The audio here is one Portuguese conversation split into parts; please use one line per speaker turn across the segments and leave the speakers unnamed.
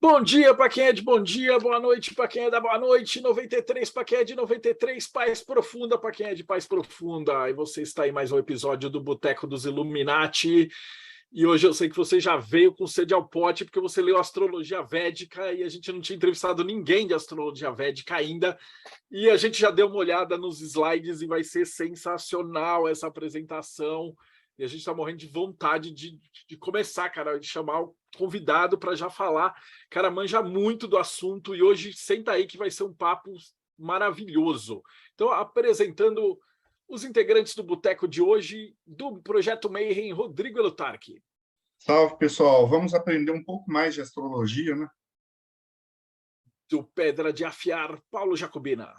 Bom dia para quem é de bom dia, boa noite para quem é da boa noite, 93 para quem é de 93, paz profunda para quem é de paz profunda. E você está em mais um episódio do Boteco dos Illuminati. E hoje eu sei que você já veio com sede ao pote porque você leu Astrologia Védica e a gente não tinha entrevistado ninguém de Astrologia Védica ainda. E a gente já deu uma olhada nos slides e vai ser sensacional essa apresentação. E a gente está morrendo de vontade de começar, cara, de chamar o convidado para já falar. Cara, manja muito do assunto e hoje senta aí que vai ser um papo maravilhoso. Então, apresentando os integrantes do Boteco de hoje, do Projeto Mayhem, Rodrigo Elutarque.
Salve, pessoal. Vamos aprender um pouco mais de astrologia, né?
Do Pedra de Afiar, Paulo Jacobina.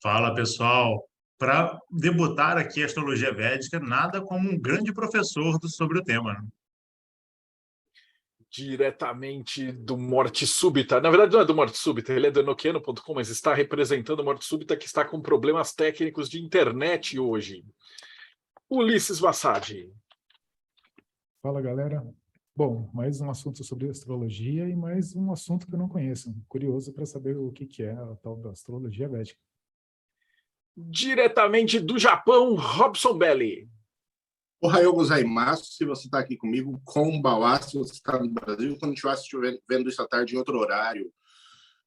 Fala, pessoal. Para debutar aqui a astrologia védica, nada como um grande professor sobre o tema, né?
Diretamente do Morte Súbita. Na verdade, não é do Morte Súbita, ele é do enoquiano.com, mas está representando a Morte Súbita, que está com problemas técnicos de internet hoje. Ulisses Vassadi.
Fala, galera. Bom, mais um assunto sobre astrologia e mais um assunto que eu não conheço. Curioso para saber o que é a tal da astrologia védica.
Diretamente do Japão, Robson Belli.
Ohayou gozaimasu, se você está aqui comigo, Konbawa, se você está no Brasil, quando estiver vendo isso à tarde em outro horário.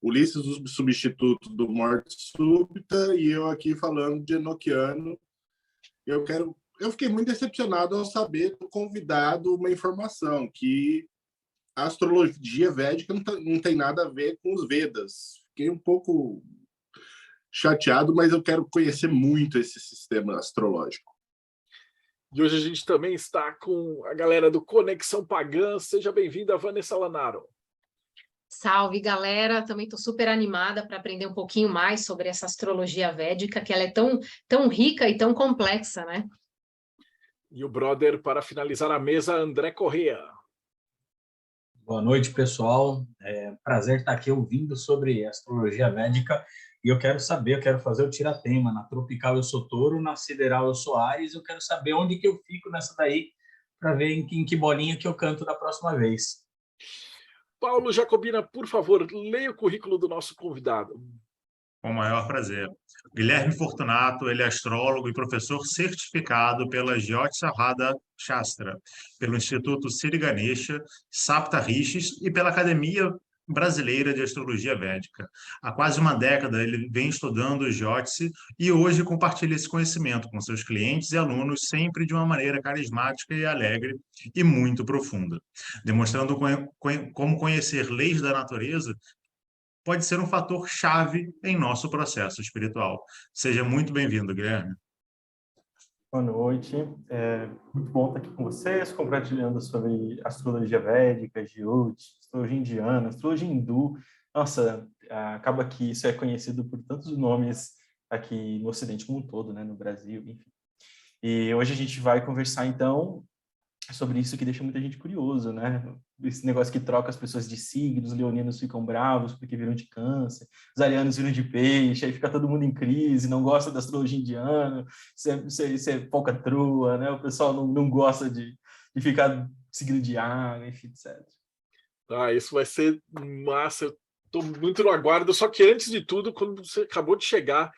Ulisses, o substituto do Morte Súbita, e eu aqui falando de enoquiano. Eu fiquei muito decepcionado ao saber do convidado uma informação, que a astrologia védica não tem nada a ver com os Vedas. Fiquei um pouco chateado, mas eu quero conhecer muito esse sistema astrológico.
E hoje a gente também está com a galera do Conexão Pagã. Seja bem-vinda, Vanessa Lanaro.
Salve, galera! Também estou super animada para aprender um pouquinho mais sobre essa astrologia védica, que ela é tão rica e tão complexa, né?
E o brother, para finalizar a mesa, André Corrêa.
Boa noite, pessoal. Prazer estar aqui ouvindo sobre astrologia védica. E eu quero fazer o tiratema. Na tropical eu sou touro, na sideral eu sou Áries. Eu quero saber onde que eu fico nessa daí, para ver em que bolinha que eu canto da próxima vez.
Paulo Jacobina, por favor, leia o currículo do nosso convidado.
Com o maior prazer. Guilherme Fortunato, ele é astrólogo e professor certificado pela Jyotisarada Shastra, pelo Instituto Sri Ganesha, Sapta Rishis e pela Academia Brasileira de Astrologia Védica. Há quase uma década ele vem estudando o Jyotisi e hoje compartilha esse conhecimento com seus clientes e alunos, sempre de uma maneira carismática e alegre e muito profunda, demonstrando como conhecer leis da natureza pode ser um fator chave em nosso processo espiritual. Seja muito bem-vindo, Guilherme.
Boa noite. Muito bom estar aqui com vocês, compartilhando sobre astrologia védica, Jyoti, astrologia indiana, astrologia hindu. Nossa, acaba que isso é conhecido por tantos nomes aqui no Ocidente como um todo, né, no Brasil, enfim. E hoje a gente vai conversar, então, sobre isso que deixa muita gente curioso, né? Esse negócio que troca as pessoas de signos, os leoninos ficam bravos porque viram de câncer, os arianos viram de peixe, aí fica todo mundo em crise, não gosta da astrologia indiana, isso é falcatrua, né? O pessoal não gosta de ficar seguindo de água, enfim, etc.
Isso vai ser massa, eu estou muito no aguardo, só que antes de tudo, quando você acabou de chegar,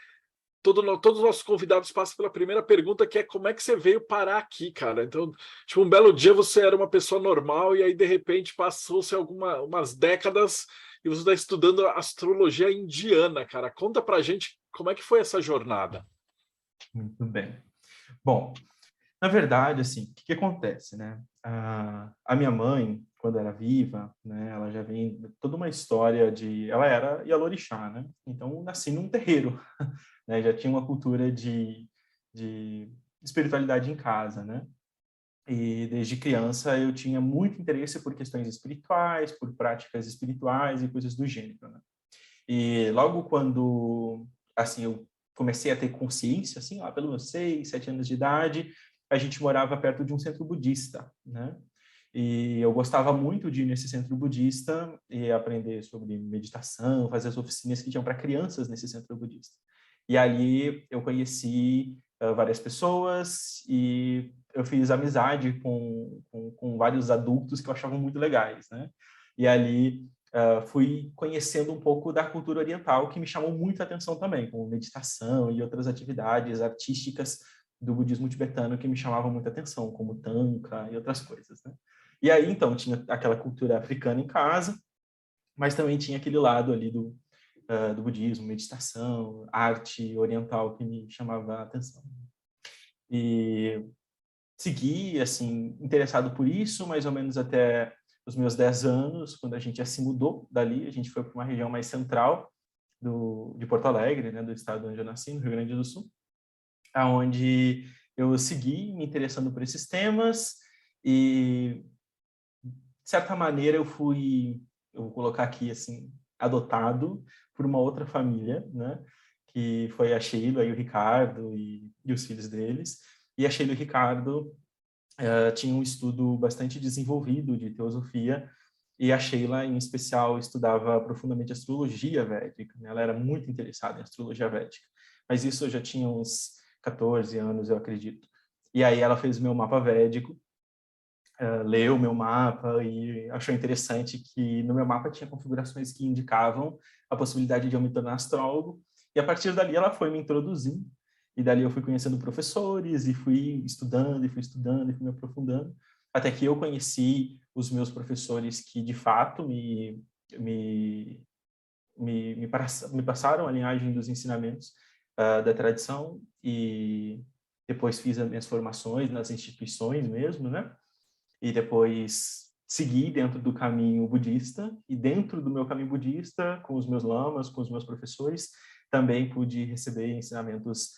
todos os nossos convidados passam pela primeira pergunta, que é como é que você veio parar aqui, cara? Então, tipo, um belo dia você era uma pessoa normal e aí, de repente, passou-se umas décadas e você está estudando astrologia indiana, cara. Conta pra gente como é que foi essa jornada.
Muito bem. Bom, na verdade, assim, o que acontece, né? A minha mãe, quando era viva, né, ela já vem toda uma história ela era Yalorixá, né? Então, nasci num terreiro, né? Já tinha uma cultura de espiritualidade em casa, né? E desde criança eu tinha muito interesse por questões espirituais, por práticas espirituais e coisas do gênero, né? E logo quando, assim, eu comecei a ter consciência, assim, lá pelos 6, 7 anos de idade, a gente morava perto de um centro budista, né? E eu gostava muito de ir nesse centro budista e aprender sobre meditação, fazer as oficinas que tinham para crianças nesse centro budista. E ali eu conheci várias pessoas e eu fiz amizade com vários adultos que eu achava muito legais, né? E ali fui conhecendo um pouco da cultura oriental, que me chamou muita atenção também, como meditação e outras atividades artísticas do budismo tibetano que me chamavam muita atenção, como tantra e outras coisas, né? E aí, então, tinha aquela cultura africana em casa, mas também tinha aquele lado ali do budismo, meditação, arte oriental que me chamava a atenção. E segui, assim, interessado por isso, mais ou menos até os meus 10 anos, quando a gente já se mudou dali, a gente foi para uma região mais central de Porto Alegre, né, do estado onde eu nasci, no Rio Grande do Sul, aonde eu segui me interessando por esses temas e, de certa maneira, eu vou colocar aqui, assim, adotado por uma outra família, né, que foi a Sheila e o Ricardo e os filhos deles. E a Sheila e o Ricardo tinham um estudo bastante desenvolvido de teosofia, e a Sheila, em especial, estudava profundamente astrologia védica, né? Ela era muito interessada em astrologia védica, mas isso eu já tinha uns 14 anos, eu acredito. E aí ela fez o meu mapa védico, leu o meu mapa e achou interessante que no meu mapa tinha configurações que indicavam a possibilidade de eu me tornar astrólogo, e a partir dali ela foi me introduzindo, e dali eu fui conhecendo professores e fui estudando e fui me aprofundando, até que eu conheci os meus professores que de fato me passaram a linhagem dos ensinamentos da tradição, e depois fiz as minhas formações nas instituições mesmo, né? E depois segui dentro do caminho budista, e dentro do meu caminho budista, com os meus lamas, com os meus professores, também pude receber ensinamentos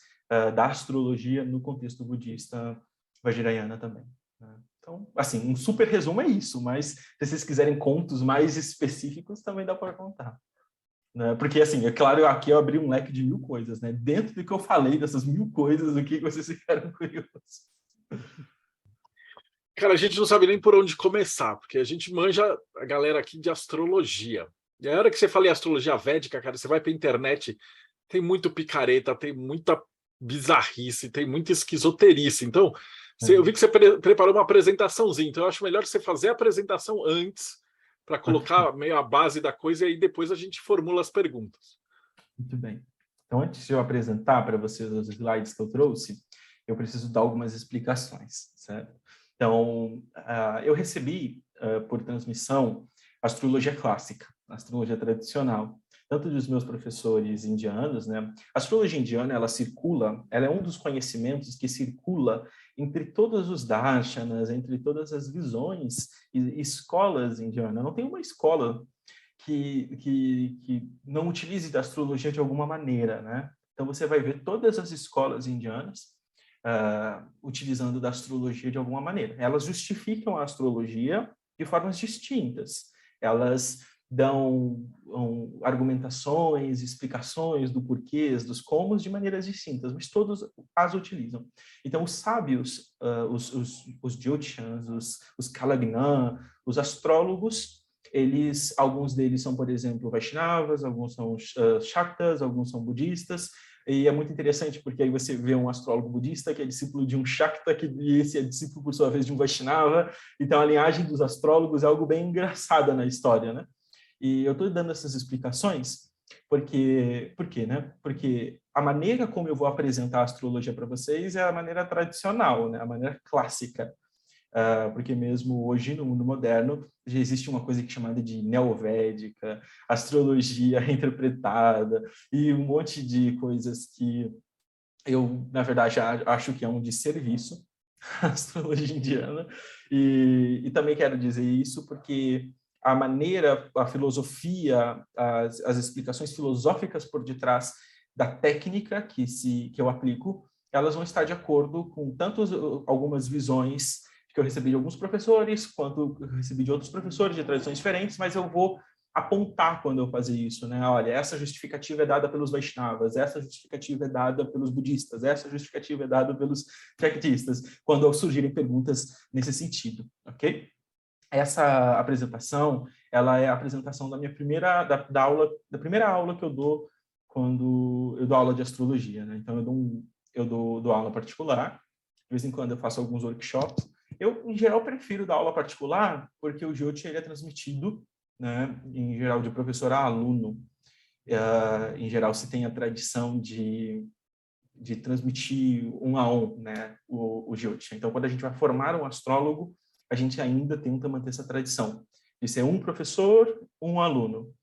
da astrologia no contexto budista vajrayana também, né? Então, assim, um super resumo é isso, mas se vocês quiserem contos mais específicos, também dá para contar, né? Porque, assim, é claro, aqui eu abri um leque de 1000 coisas, né? Dentro do que eu falei, dessas 1000 coisas, o que vocês ficaram curiosos?
Cara, a gente não sabe nem por onde começar, porque a gente manja a galera aqui de astrologia. E a hora que você fala em astrologia védica, cara, você vai para a internet, tem muito picareta, tem muita bizarrice, tem muita esquizoterice. Então, eu vi que você preparou uma apresentaçãozinha, então eu acho melhor você fazer a apresentação antes, para colocar meio a base da coisa, e aí depois a gente formula as perguntas.
Muito bem. Então, antes de eu apresentar para vocês os slides que eu trouxe, eu preciso dar algumas explicações, certo? Então, eu recebi por transmissão astrologia clássica, astrologia tradicional, tanto dos meus professores indianos, né? A astrologia indiana, ela é um dos conhecimentos que circula entre todos os darshanas, entre todas as visões e escolas indianas. Não tem uma escola que não utilize da astrologia de alguma maneira, né? Então, você vai ver todas as escolas indianas utilizando da astrologia de alguma maneira. Elas justificam a astrologia de formas distintas. Elas dão argumentações, explicações do porquês, dos comos de maneiras distintas, mas todos as utilizam. Então, os sábios, os jyotishans, os kalagna, os astrólogos, alguns deles são, por exemplo, Vaishnavas, alguns são Shaktas, alguns são budistas, e é muito interessante porque aí você vê um astrólogo budista que é discípulo de um Shakta, e esse é discípulo, por sua vez, de um Vaishnava. Então, a linhagem dos astrólogos é algo bem engraçada na história, né? E eu estou dando essas explicações por quê, né? Porque a maneira como eu vou apresentar a astrologia para vocês é a maneira tradicional, né? A maneira clássica. Porque mesmo hoje, no mundo moderno, já existe uma coisa que é chamada de neovédica, astrologia reinterpretada e um monte de coisas que eu, na verdade, acho que é um desserviço à astrologia indiana. E também quero dizer isso porque a maneira, a filosofia, as explicações filosóficas por detrás da técnica que eu aplico, elas vão estar de acordo com tanto algumas visões que eu recebi de alguns professores, quanto eu recebi de outros professores de tradições diferentes, mas eu vou apontar quando eu fazer isso, né? Olha, essa justificativa é dada pelos Vaishnavas, essa justificativa é dada pelos budistas, essa justificativa é dada pelos Shaktistas, quando surgirem perguntas nesse sentido, ok? Essa apresentação, ela é a apresentação da minha primeira aula que eu dou quando eu dou aula de astrologia, né? Então eu dou aula particular, de vez em quando eu faço alguns workshops. Eu, em geral, prefiro dar aula particular, porque o Jyoti ele é transmitido né? Em geral, de professor a aluno, em geral, se tem a tradição de transmitir um a um, né? O Jyotisha. Então, quando a gente vai formar um astrólogo, a gente ainda tenta manter essa tradição de ser um professor, um aluno.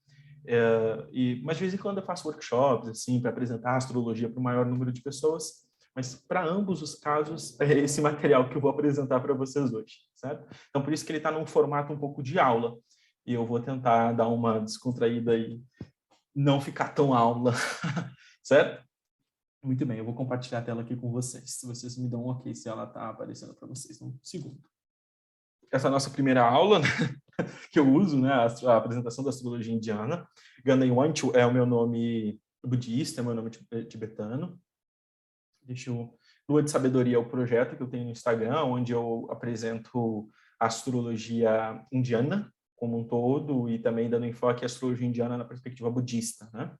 Mas de vez em quando eu faço workshops assim para apresentar a astrologia para o maior número de pessoas, mas para ambos os casos é esse material que eu vou apresentar para vocês hoje, certo? Então por isso que ele está num formato um pouco de aula, e eu vou tentar dar uma descontraída e não ficar tão aula, certo? Muito bem, eu vou compartilhar a tela aqui com vocês, se vocês me dão um ok se ela está aparecendo para vocês. Um segundo. Essa é a nossa primeira aula, né? Que eu uso, né, a apresentação da astrologia indiana. Ganei Wanchu é o meu nome budista, é o meu nome tibetano. Lua de Sabedoria é o projeto que eu tenho no Instagram, onde eu apresento a astrologia indiana como um todo e também dando enfoque à astrologia indiana na perspectiva budista, né?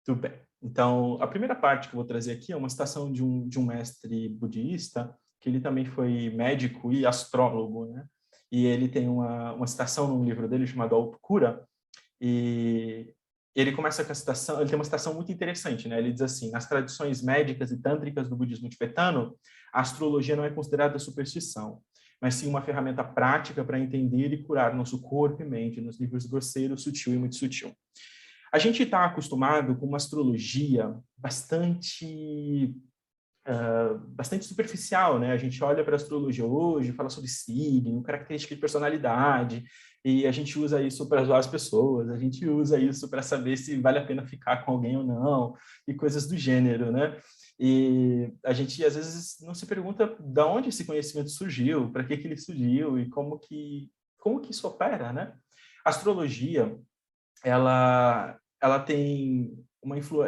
Tudo bem. Então, a primeira parte que eu vou trazer aqui é uma citação de um mestre budista, que ele também foi médico e astrólogo, né? E ele tem uma citação num livro dele chamado Upkura, e ele começa com a citação, ele tem uma citação muito interessante, né? Ele diz assim: nas tradições médicas e tântricas do budismo tibetano, a astrologia não é considerada superstição, mas sim uma ferramenta prática para entender e curar nosso corpo e mente nos níveis grosseiro, sutil e muito sutil. A gente está acostumado com uma astrologia bastante superficial, né? A gente olha para a astrologia hoje, fala sobre signo, característica de personalidade, e a gente usa isso para zoar as pessoas, a gente usa isso para saber se vale a pena ficar com alguém ou não, e coisas do gênero, né? E a gente, às vezes, não se pergunta de onde esse conhecimento surgiu, para que ele surgiu, e como que isso opera, né? A astrologia, ela tem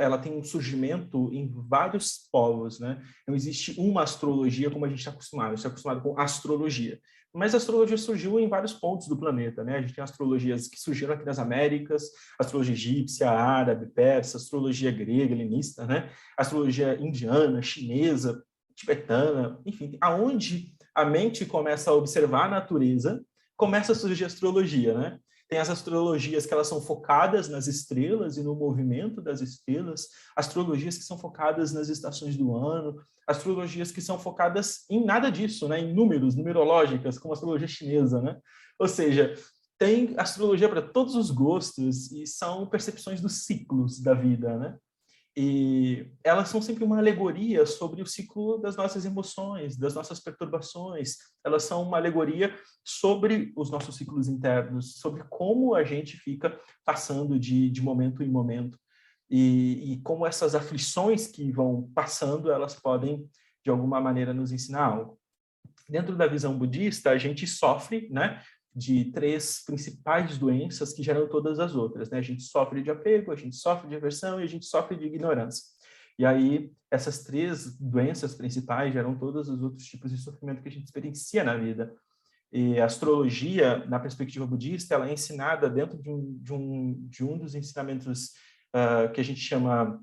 ela tem um surgimento em vários povos, né? Não existe uma astrologia como a gente está acostumado. A gente está acostumado com astrologia. Mas a astrologia surgiu em vários pontos do planeta, né? A gente tem astrologias que surgiram aqui nas Américas, astrologia egípcia, árabe, persa, astrologia grega, helenista, né? Astrologia indiana, chinesa, tibetana, enfim. Aonde a mente começa a observar a natureza, começa a surgir a astrologia, né? Tem as astrologias que elas são focadas nas estrelas e no movimento das estrelas, astrologias que são focadas nas estações do ano, astrologias que são focadas em nada disso, né? Em números, numerológicas, como a astrologia chinesa, né? Ou seja, tem astrologia para todos os gostos e são percepções dos ciclos da vida, né? E elas são sempre uma alegoria sobre o ciclo das nossas emoções, das nossas perturbações. Elas são uma alegoria sobre os nossos ciclos internos, sobre como a gente fica passando de momento em momento. E como essas aflições que vão passando, elas podem, de alguma maneira, nos ensinar algo. Dentro da visão budista, a gente sofre, né, de 3 principais doenças que geram todas as outras, né? A gente sofre de apego, a gente sofre de aversão e a gente sofre de ignorância. E aí, essas 3 doenças principais geram todos os outros tipos de sofrimento que a gente experiencia na vida. E a astrologia, na perspectiva budista, ela é ensinada dentro de um dos ensinamentos que a gente chama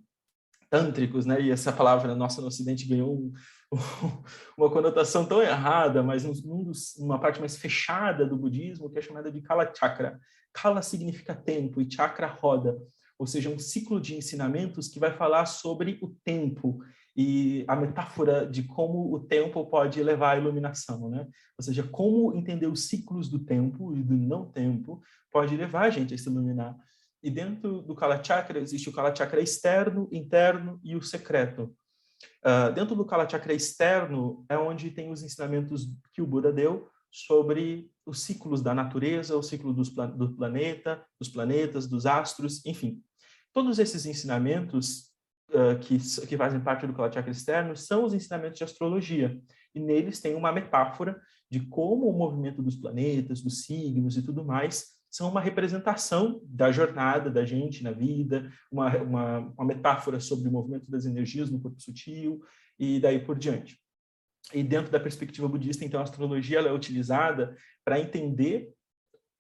tântricos, né? E essa palavra nossa no Ocidente ganhou uma conotação tão errada, mas uma parte mais fechada do budismo, que é chamada de Kala Chakra. Kala significa tempo e Chakra roda, ou seja, um ciclo de ensinamentos que vai falar sobre o tempo e a metáfora de como o tempo pode levar à iluminação, né? Ou seja, como entender os ciclos do tempo e do não tempo pode levar a gente a se iluminar. E dentro do Kala Chakra existe o Kala Chakra externo, interno e o secreto. Dentro do Kala Chakra externo é onde tem os ensinamentos que o Buda deu sobre os ciclos da natureza, o ciclo do planeta, dos planetas, dos astros, enfim. Todos esses ensinamentos que fazem parte do Kala Chakra externo são os ensinamentos de astrologia. E neles tem uma metáfora de como o movimento dos planetas, dos signos e tudo mais são uma representação da jornada da gente na vida, uma metáfora sobre o movimento das energias no corpo sutil e daí por diante. E dentro da perspectiva budista, então, a astrologia ela é utilizada para entender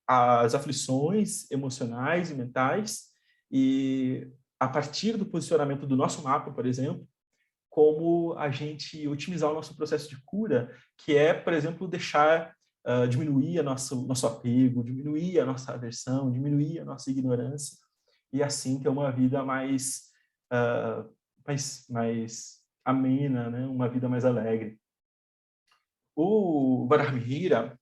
as aflições emocionais e mentais e, a partir do posicionamento do nosso mapa, por exemplo, como a gente otimizar o nosso processo de cura, que é, por exemplo, deixar diminuir nosso apego, diminuir a nossa aversão, diminuir a nossa ignorância, e assim ter uma vida mais amena, né? Uma vida mais alegre. O Varahamihira,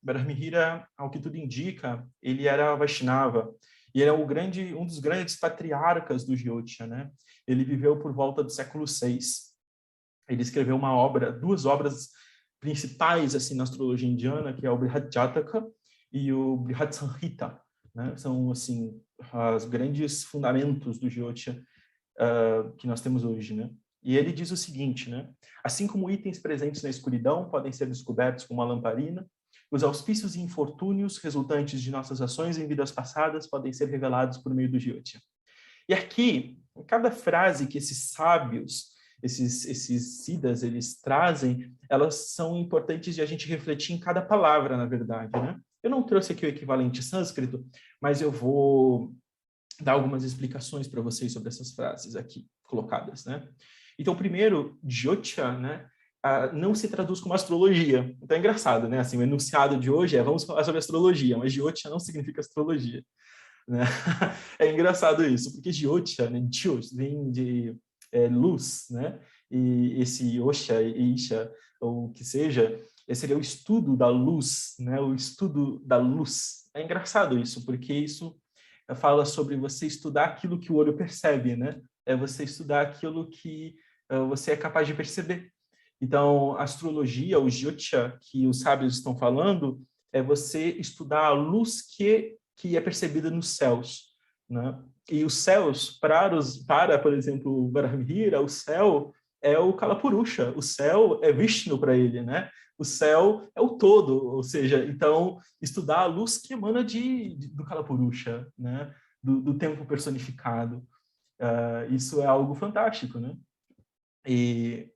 ao que tudo indica, ele era Vaishnava, e era um dos grandes patriarcas do Jyotisha, né? Ele viveu por volta do século VI. Ele escreveu duas obras principais assim na astrologia indiana, que é o Brihad Jataka e o Brihad Samhita, né? São assim os grandes fundamentos do Jyotisha que nós temos hoje, né? E ele diz o seguinte, né? Assim como itens presentes na escuridão podem ser descobertos com uma lamparina, os auspícios e infortúnios resultantes de nossas ações em vidas passadas podem ser revelados por meio do Jyotisha. E aqui, em cada frase que esses sábios, esses siddhas, eles trazem, elas são importantes de a gente refletir em cada palavra, na verdade, né? Eu não trouxe aqui o equivalente sânscrito, mas eu vou dar algumas explicações para vocês sobre essas frases aqui colocadas, né? Então, primeiro, Jyotisha, né, não se traduz como astrologia. Então é engraçado, né? Assim, o enunciado de hoje é vamos falar sobre astrologia, mas Jyotisha não significa astrologia, né? É engraçado isso, porque Jyotisha, né, Jyot, vem de luz, né? E esse Osha e Isha, ou o que seja, seria o estudo da luz, né? O estudo da luz. É engraçado isso, porque isso fala sobre você estudar aquilo que o olho percebe, né? É você estudar aquilo que você é capaz de perceber. Então, a astrologia, o Jyotisha, que os sábios estão falando, é você estudar a luz que é percebida nos céus, né? E os céus, por exemplo, o Varahamihira, o céu é o Kalapurusha, o céu é Vishnu para ele, né? O céu é o todo, ou seja, então, estudar a luz que emana do Kalapurusha, né? Do tempo personificado. Isso é algo fantástico, né? E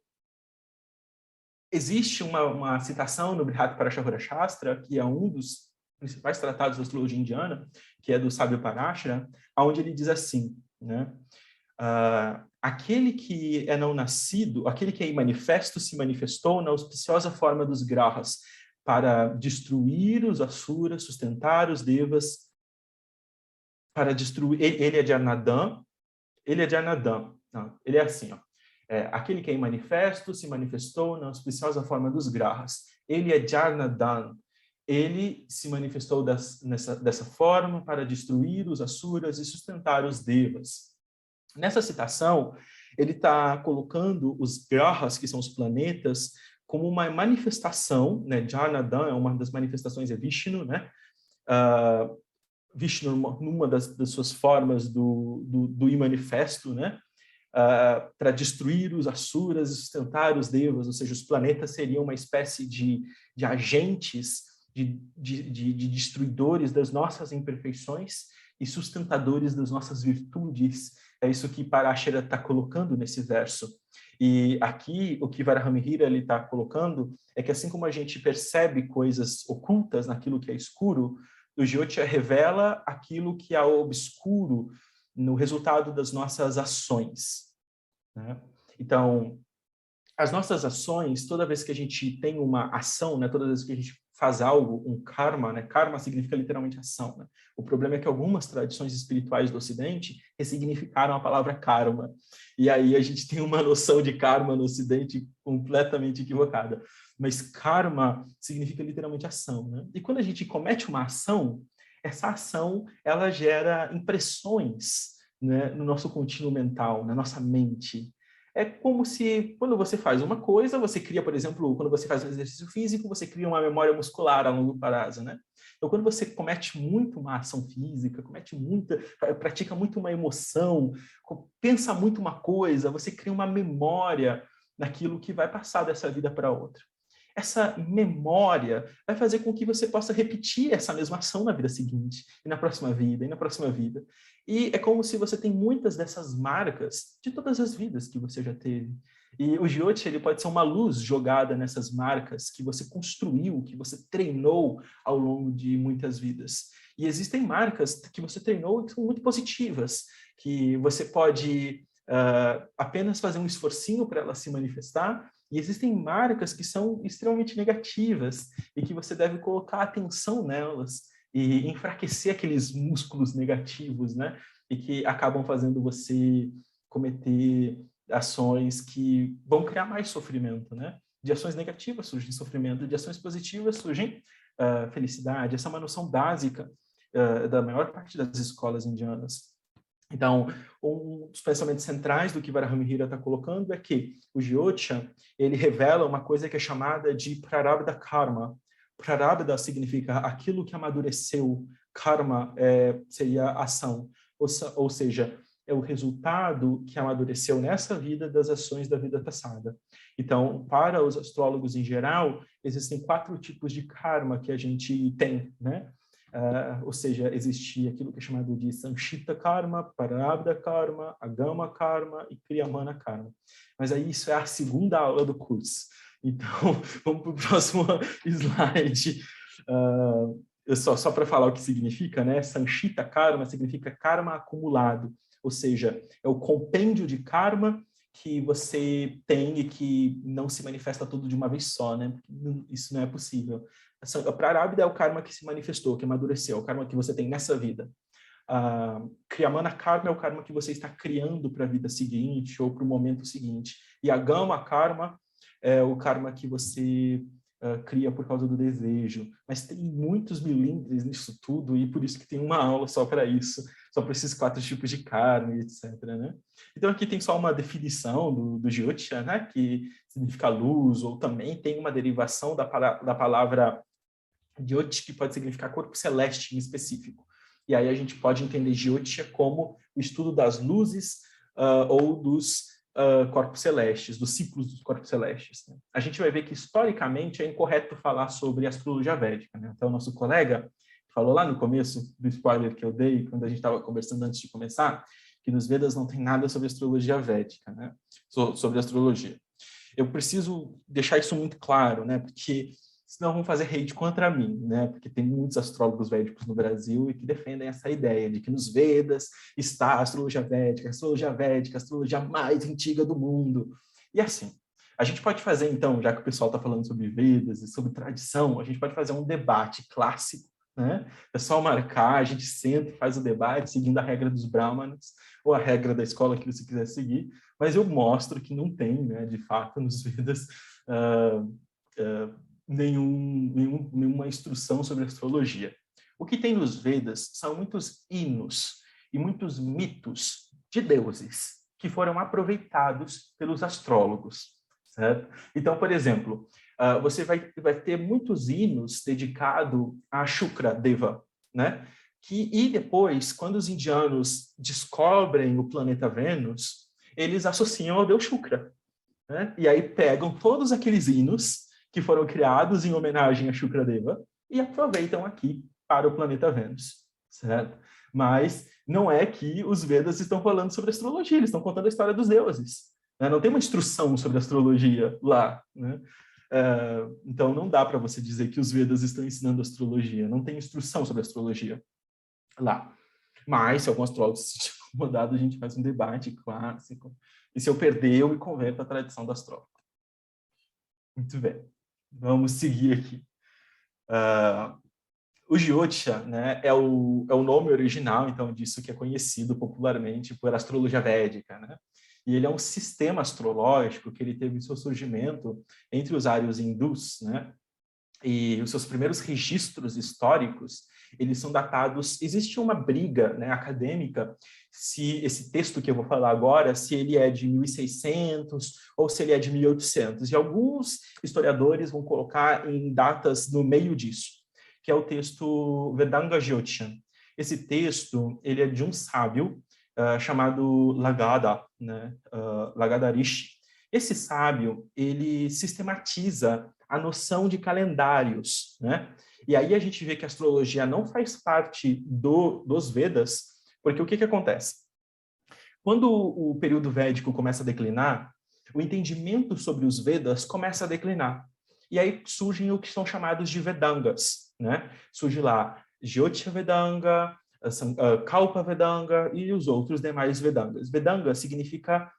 existe uma citação no Brihad Parashara Shastra, que é um dos principais tratados da astrologia indiana, que é do sábio Parashara, onde ele diz assim, né? Aquele que é não nascido, aquele que é imanifesto, se manifestou na auspiciosa forma dos grahas, para destruir os asuras, sustentar os devas, para destruir... Ele é de Arnadam, não, ele é assim, ó. Aquele que é manifesto se manifestou na auspiciosa forma dos grahas. Ele é Jarnadan. Ele se manifestou dessa forma para destruir os asuras e sustentar os devas. Nessa citação, ele está colocando os grahas, que são os planetas, como uma manifestação, né? Jarnadan é uma das manifestações, é Vishnu, né? Vishnu, numa das suas formas do imanifesto, né? Para destruir os asuras e sustentar os devas, ou seja, os planetas seriam uma espécie de agentes, de destruidores das nossas imperfeições e sustentadores das nossas virtudes. É isso que Parashara está colocando nesse verso. E aqui, o que Varahamihira está colocando é que assim como a gente percebe coisas ocultas naquilo que é escuro, o Jyotisha revela aquilo que é obscuro no resultado das nossas ações, né? Então, as nossas ações, toda vez que a gente tem uma ação, né, toda vez que a gente faz algo, um karma, né? Karma significa literalmente ação, né? O problema é que algumas tradições espirituais do Ocidente ressignificaram a palavra karma. E aí a gente tem uma noção de karma no Ocidente completamente equivocada. Mas karma significa literalmente ação, né? E quando a gente comete uma ação, essa ação, ela gera impressões, né, no nosso contínuo mental, na nossa mente. É como se, quando você faz uma coisa, você cria, por exemplo, quando você faz um exercício físico, você cria uma memória muscular a longo prazo, né? Então, quando você comete muito uma ação física, pratica muito uma emoção, pensa muito uma coisa, você cria uma memória naquilo que vai passar dessa vida para outra. Essa memória vai fazer com que você possa repetir essa mesma ação na vida seguinte, e na próxima vida, e na próxima vida. E é como se você tem muitas dessas marcas de todas as vidas que você já teve. E o Jyotisha, ele pode ser uma luz jogada nessas marcas que você construiu, que você treinou ao longo de muitas vidas. E existem marcas que você treinou que são muito positivas, que você pode apenas fazer um esforcinho para ela se manifestar, E existem marcas que são extremamente negativas e que você deve colocar atenção nelas e enfraquecer aqueles músculos negativos, né? E que acabam fazendo você cometer ações que vão criar mais sofrimento, né? De ações negativas surgem sofrimento, de ações positivas surgem felicidade. Essa é uma noção básica da maior parte das escolas indianas. Então, um dos pensamentos centrais do que Varahamihira está colocando é que o Jyotisha, ele revela uma coisa que é chamada de Prarabdha Karma. Prarabdha significa aquilo que amadureceu, Karma seria ação, ou seja, é o resultado que amadureceu nessa vida das ações da vida passada. Então, para os astrólogos em geral, existem 4 tipos de karma que a gente tem, né? Ou seja, existe aquilo que é chamado de Sanchita Karma, Prarabdha Karma, Agama Karma e Kriyamana Karma. Mas aí isso é a segunda aula do curso. Então, vamos para o próximo slide. Só para falar o que significa, né? Sanchita Karma significa karma acumulado, ou seja, é o compêndio de karma que você tem e que não se manifesta tudo de uma vez só, né? Isso não é possível. A Prarabdha é o karma que se manifestou, que amadureceu, o karma que você tem nessa vida. Kriyamana Karma é o karma que você está criando para a vida seguinte ou para o momento seguinte. E Agama Karma é o karma que você cria por causa do desejo. Mas tem muitos milímetros nisso tudo e por isso que tem uma aula só para isso, só para esses 4 tipos de karma, etc. Né? Então aqui tem só uma definição do Jyotisha, né? Que significa luz, ou também tem uma derivação da palavra Jyoti, que pode significar corpo celeste em específico. E aí a gente pode entender Jyotisha como o estudo das luzes ou dos corpos celestes, dos ciclos dos corpos celestes. Né? A gente vai ver que, historicamente, é incorreto falar sobre astrologia védica. Né? Então, o nosso colega falou lá no começo do spoiler que eu dei, quando a gente estava conversando antes de começar, que nos Vedas não tem nada sobre astrologia védica, né? Sobre astrologia. Eu preciso deixar isso muito claro, né? Porque senão vão fazer hate contra mim, né? Porque tem muitos astrólogos védicos no Brasil e que defendem essa ideia de que nos Vedas está a astrologia védica, a astrologia mais antiga do mundo. E assim, a gente pode fazer, então, já que o pessoal está falando sobre Vedas e sobre tradição, a gente pode fazer um debate clássico, né? É só marcar, a gente senta e faz o debate seguindo a regra dos Brahmanas ou a regra da escola que você quiser seguir, mas eu mostro que não tem, né, de fato, nos Vedas nenhuma instrução sobre astrologia. O que tem nos Vedas são muitos hinos e muitos mitos de deuses que foram aproveitados pelos astrólogos, certo? Então, por exemplo, você vai ter muitos hinos dedicados a Shukra Deva, né? E depois, quando os indianos descobrem o planeta Vênus, eles associam ao deus Shukra, né? E aí pegam todos aqueles hinos que foram criados em homenagem a Shukradeva e aproveitam aqui para o planeta Vênus, certo? Mas não é que os Vedas estão falando sobre astrologia, eles estão contando a história dos deuses, né? Não tem uma instrução sobre astrologia lá, né? Então não dá para você dizer que os Vedas estão ensinando astrologia, não tem instrução sobre astrologia lá. Mas se algum astrólogo se sentir incomodado, a gente faz um debate clássico, e se eu perder, eu me converto à tradição do astrólogo. Muito bem. Vamos seguir aqui. O Jyotisha, né, é o nome original, então, disso que é conhecido popularmente por astrologia védica, né? E ele é um sistema astrológico que ele teve seu surgimento entre os ários hindus, né? E os seus primeiros registros históricos, eles são datados... Existe uma briga, né, acadêmica se esse texto que eu vou falar agora, se ele é de 1600 ou se ele é de 1800. E alguns historiadores vão colocar em datas no meio disso, que é o texto Vedanga Jyotisha. Esse texto, ele é de um sábio chamado Lagada, né? Lagada Rishi. Esse sábio, ele sistematiza a noção de calendários, né? E aí a gente vê que a astrologia não faz parte dos Vedas, porque o que acontece? Quando o período védico começa a declinar, o entendimento sobre os Vedas começa a declinar. E aí surgem o que são chamados de Vedangas, né? Surge lá Jyotisha Vedanga, Kalpa Vedanga e os outros demais Vedangas. Vedanga significa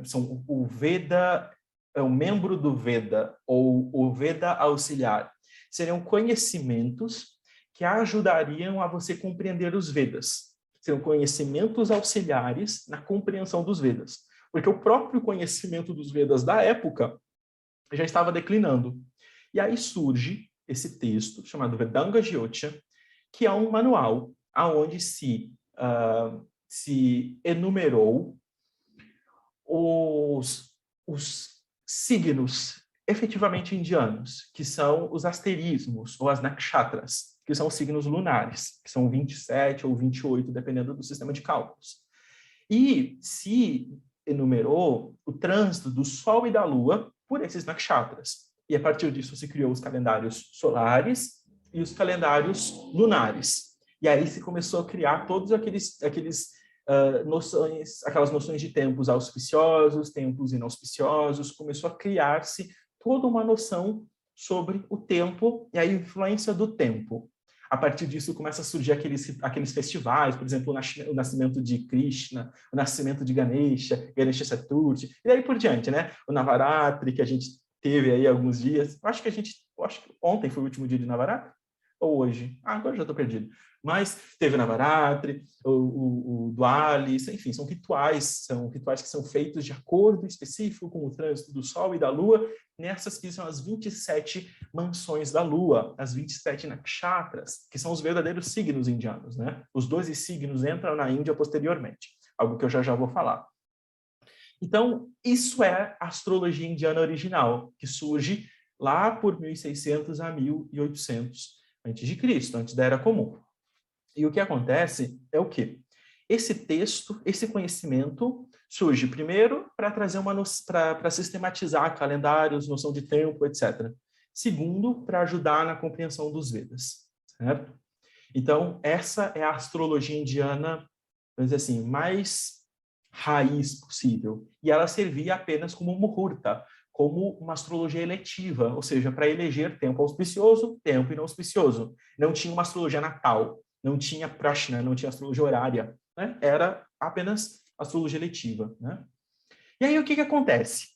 são o Veda, é um membro do Veda, ou o Veda auxiliar. Seriam conhecimentos que ajudariam a você compreender os Vedas. Seriam conhecimentos auxiliares na compreensão dos Vedas. Porque o próprio conhecimento dos Vedas da época já estava declinando. E aí surge esse texto, chamado Vedanga Jyotia, que é um manual onde se enumerou os signos efetivamente indianos, que são os asterismos, ou as nakshatras, que são os signos lunares, que são 27 ou 28, dependendo do sistema de cálculos. E se enumerou o trânsito do Sol e da Lua por esses nakshatras. E a partir disso se criou os calendários solares e os calendários lunares. E aí se começou a criar todos aquelas noções de tempos auspiciosos, tempos inauspiciosos, começou a criar-se toda uma noção sobre o tempo e a influência do tempo. A partir disso começa a surgir aqueles festivais, por exemplo, o nascimento de Krishna, o nascimento de Ganesha Chaturthi, e daí por diante, né? O Navaratri, que a gente teve aí alguns dias. Acho que ontem foi o último dia de Navaratri, ou hoje? Agora já estou perdido. Mas teve o Navaratri, o Diwali, enfim, são rituais que são feitos de acordo específico com o trânsito do Sol e da Lua, nessas que são as 27 mansões da Lua, as 27 nakshatras, que são os verdadeiros signos indianos, né? Os 12 signos entram na Índia posteriormente, algo que eu já vou falar. Então, isso é a astrologia indiana original, que surge lá por 1600 a 1800 a.C., antes da Era Comum. E o que acontece é o quê? Esse texto, esse conhecimento, surge primeiro para trazer para sistematizar calendários, noção de tempo, etc. Segundo, para ajudar na compreensão dos Vedas, certo? Então, essa é a astrologia indiana, vamos dizer assim, mais raiz possível. E ela servia apenas como muhurta, como uma astrologia eletiva, ou seja, para eleger tempo auspicioso, tempo inauspicioso. Não tinha uma astrologia natal, não tinha prashna, não tinha astrologia horária, né? Era apenas astrologia eletiva, né? E aí o que acontece?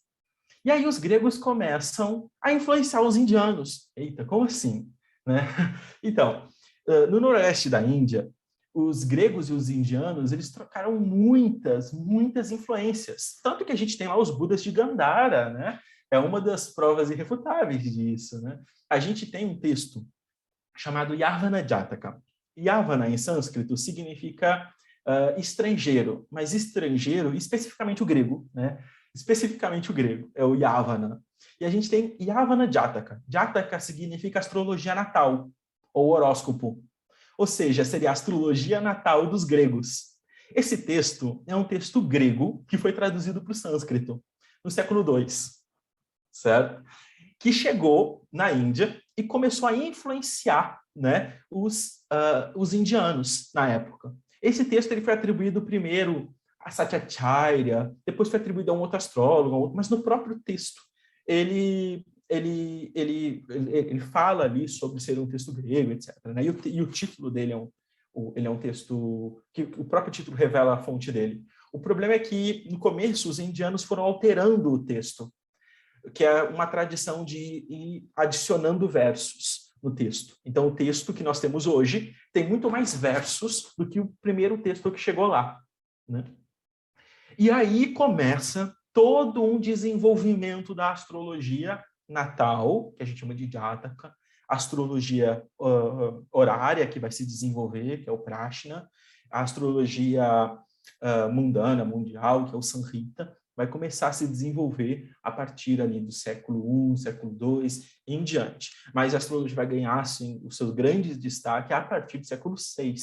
E aí os gregos começam a influenciar os indianos. Eita, como assim? Né? Então, no noroeste da Índia, os gregos e os indianos, eles trocaram muitas influências. Tanto que a gente tem lá os Budas de Gandhara, né? É uma das provas irrefutáveis disso, né? A gente tem um texto chamado Yavana Jataka. Yavana, em sânscrito, significa estrangeiro, mas estrangeiro, especificamente o grego, né? Especificamente o grego, é o Yavana. E a gente tem Yavana Jataka. Jataka significa astrologia natal, ou horóscopo. Ou seja, seria a astrologia natal dos gregos. Esse texto é um texto grego que foi traduzido para o sânscrito no século II, certo? Que chegou na Índia e começou a influenciar, né, os indianos na época. Esse texto ele foi atribuído primeiro a Satyacharya, depois foi atribuído a um outro astrólogo, mas no próprio texto ele fala ali sobre ser um texto grego, etc. Né? E o título dele é um texto que o próprio título revela a fonte dele. O problema é que, no começo, os indianos foram alterando o texto, que é uma tradição de ir adicionando versos no texto. Então, o texto que nós temos hoje tem muito mais versos do que o primeiro texto que chegou lá, né? E aí começa todo um desenvolvimento da astrologia natal, que a gente chama de Jataka, astrologia horária, que vai se desenvolver, que é o Prashna, a astrologia mundana, mundial, que é o Samhita, vai começar a se desenvolver a partir ali do século I, século II em diante. Mas a astrologia vai ganhar assim, os seus grandes destaques a partir do século VI,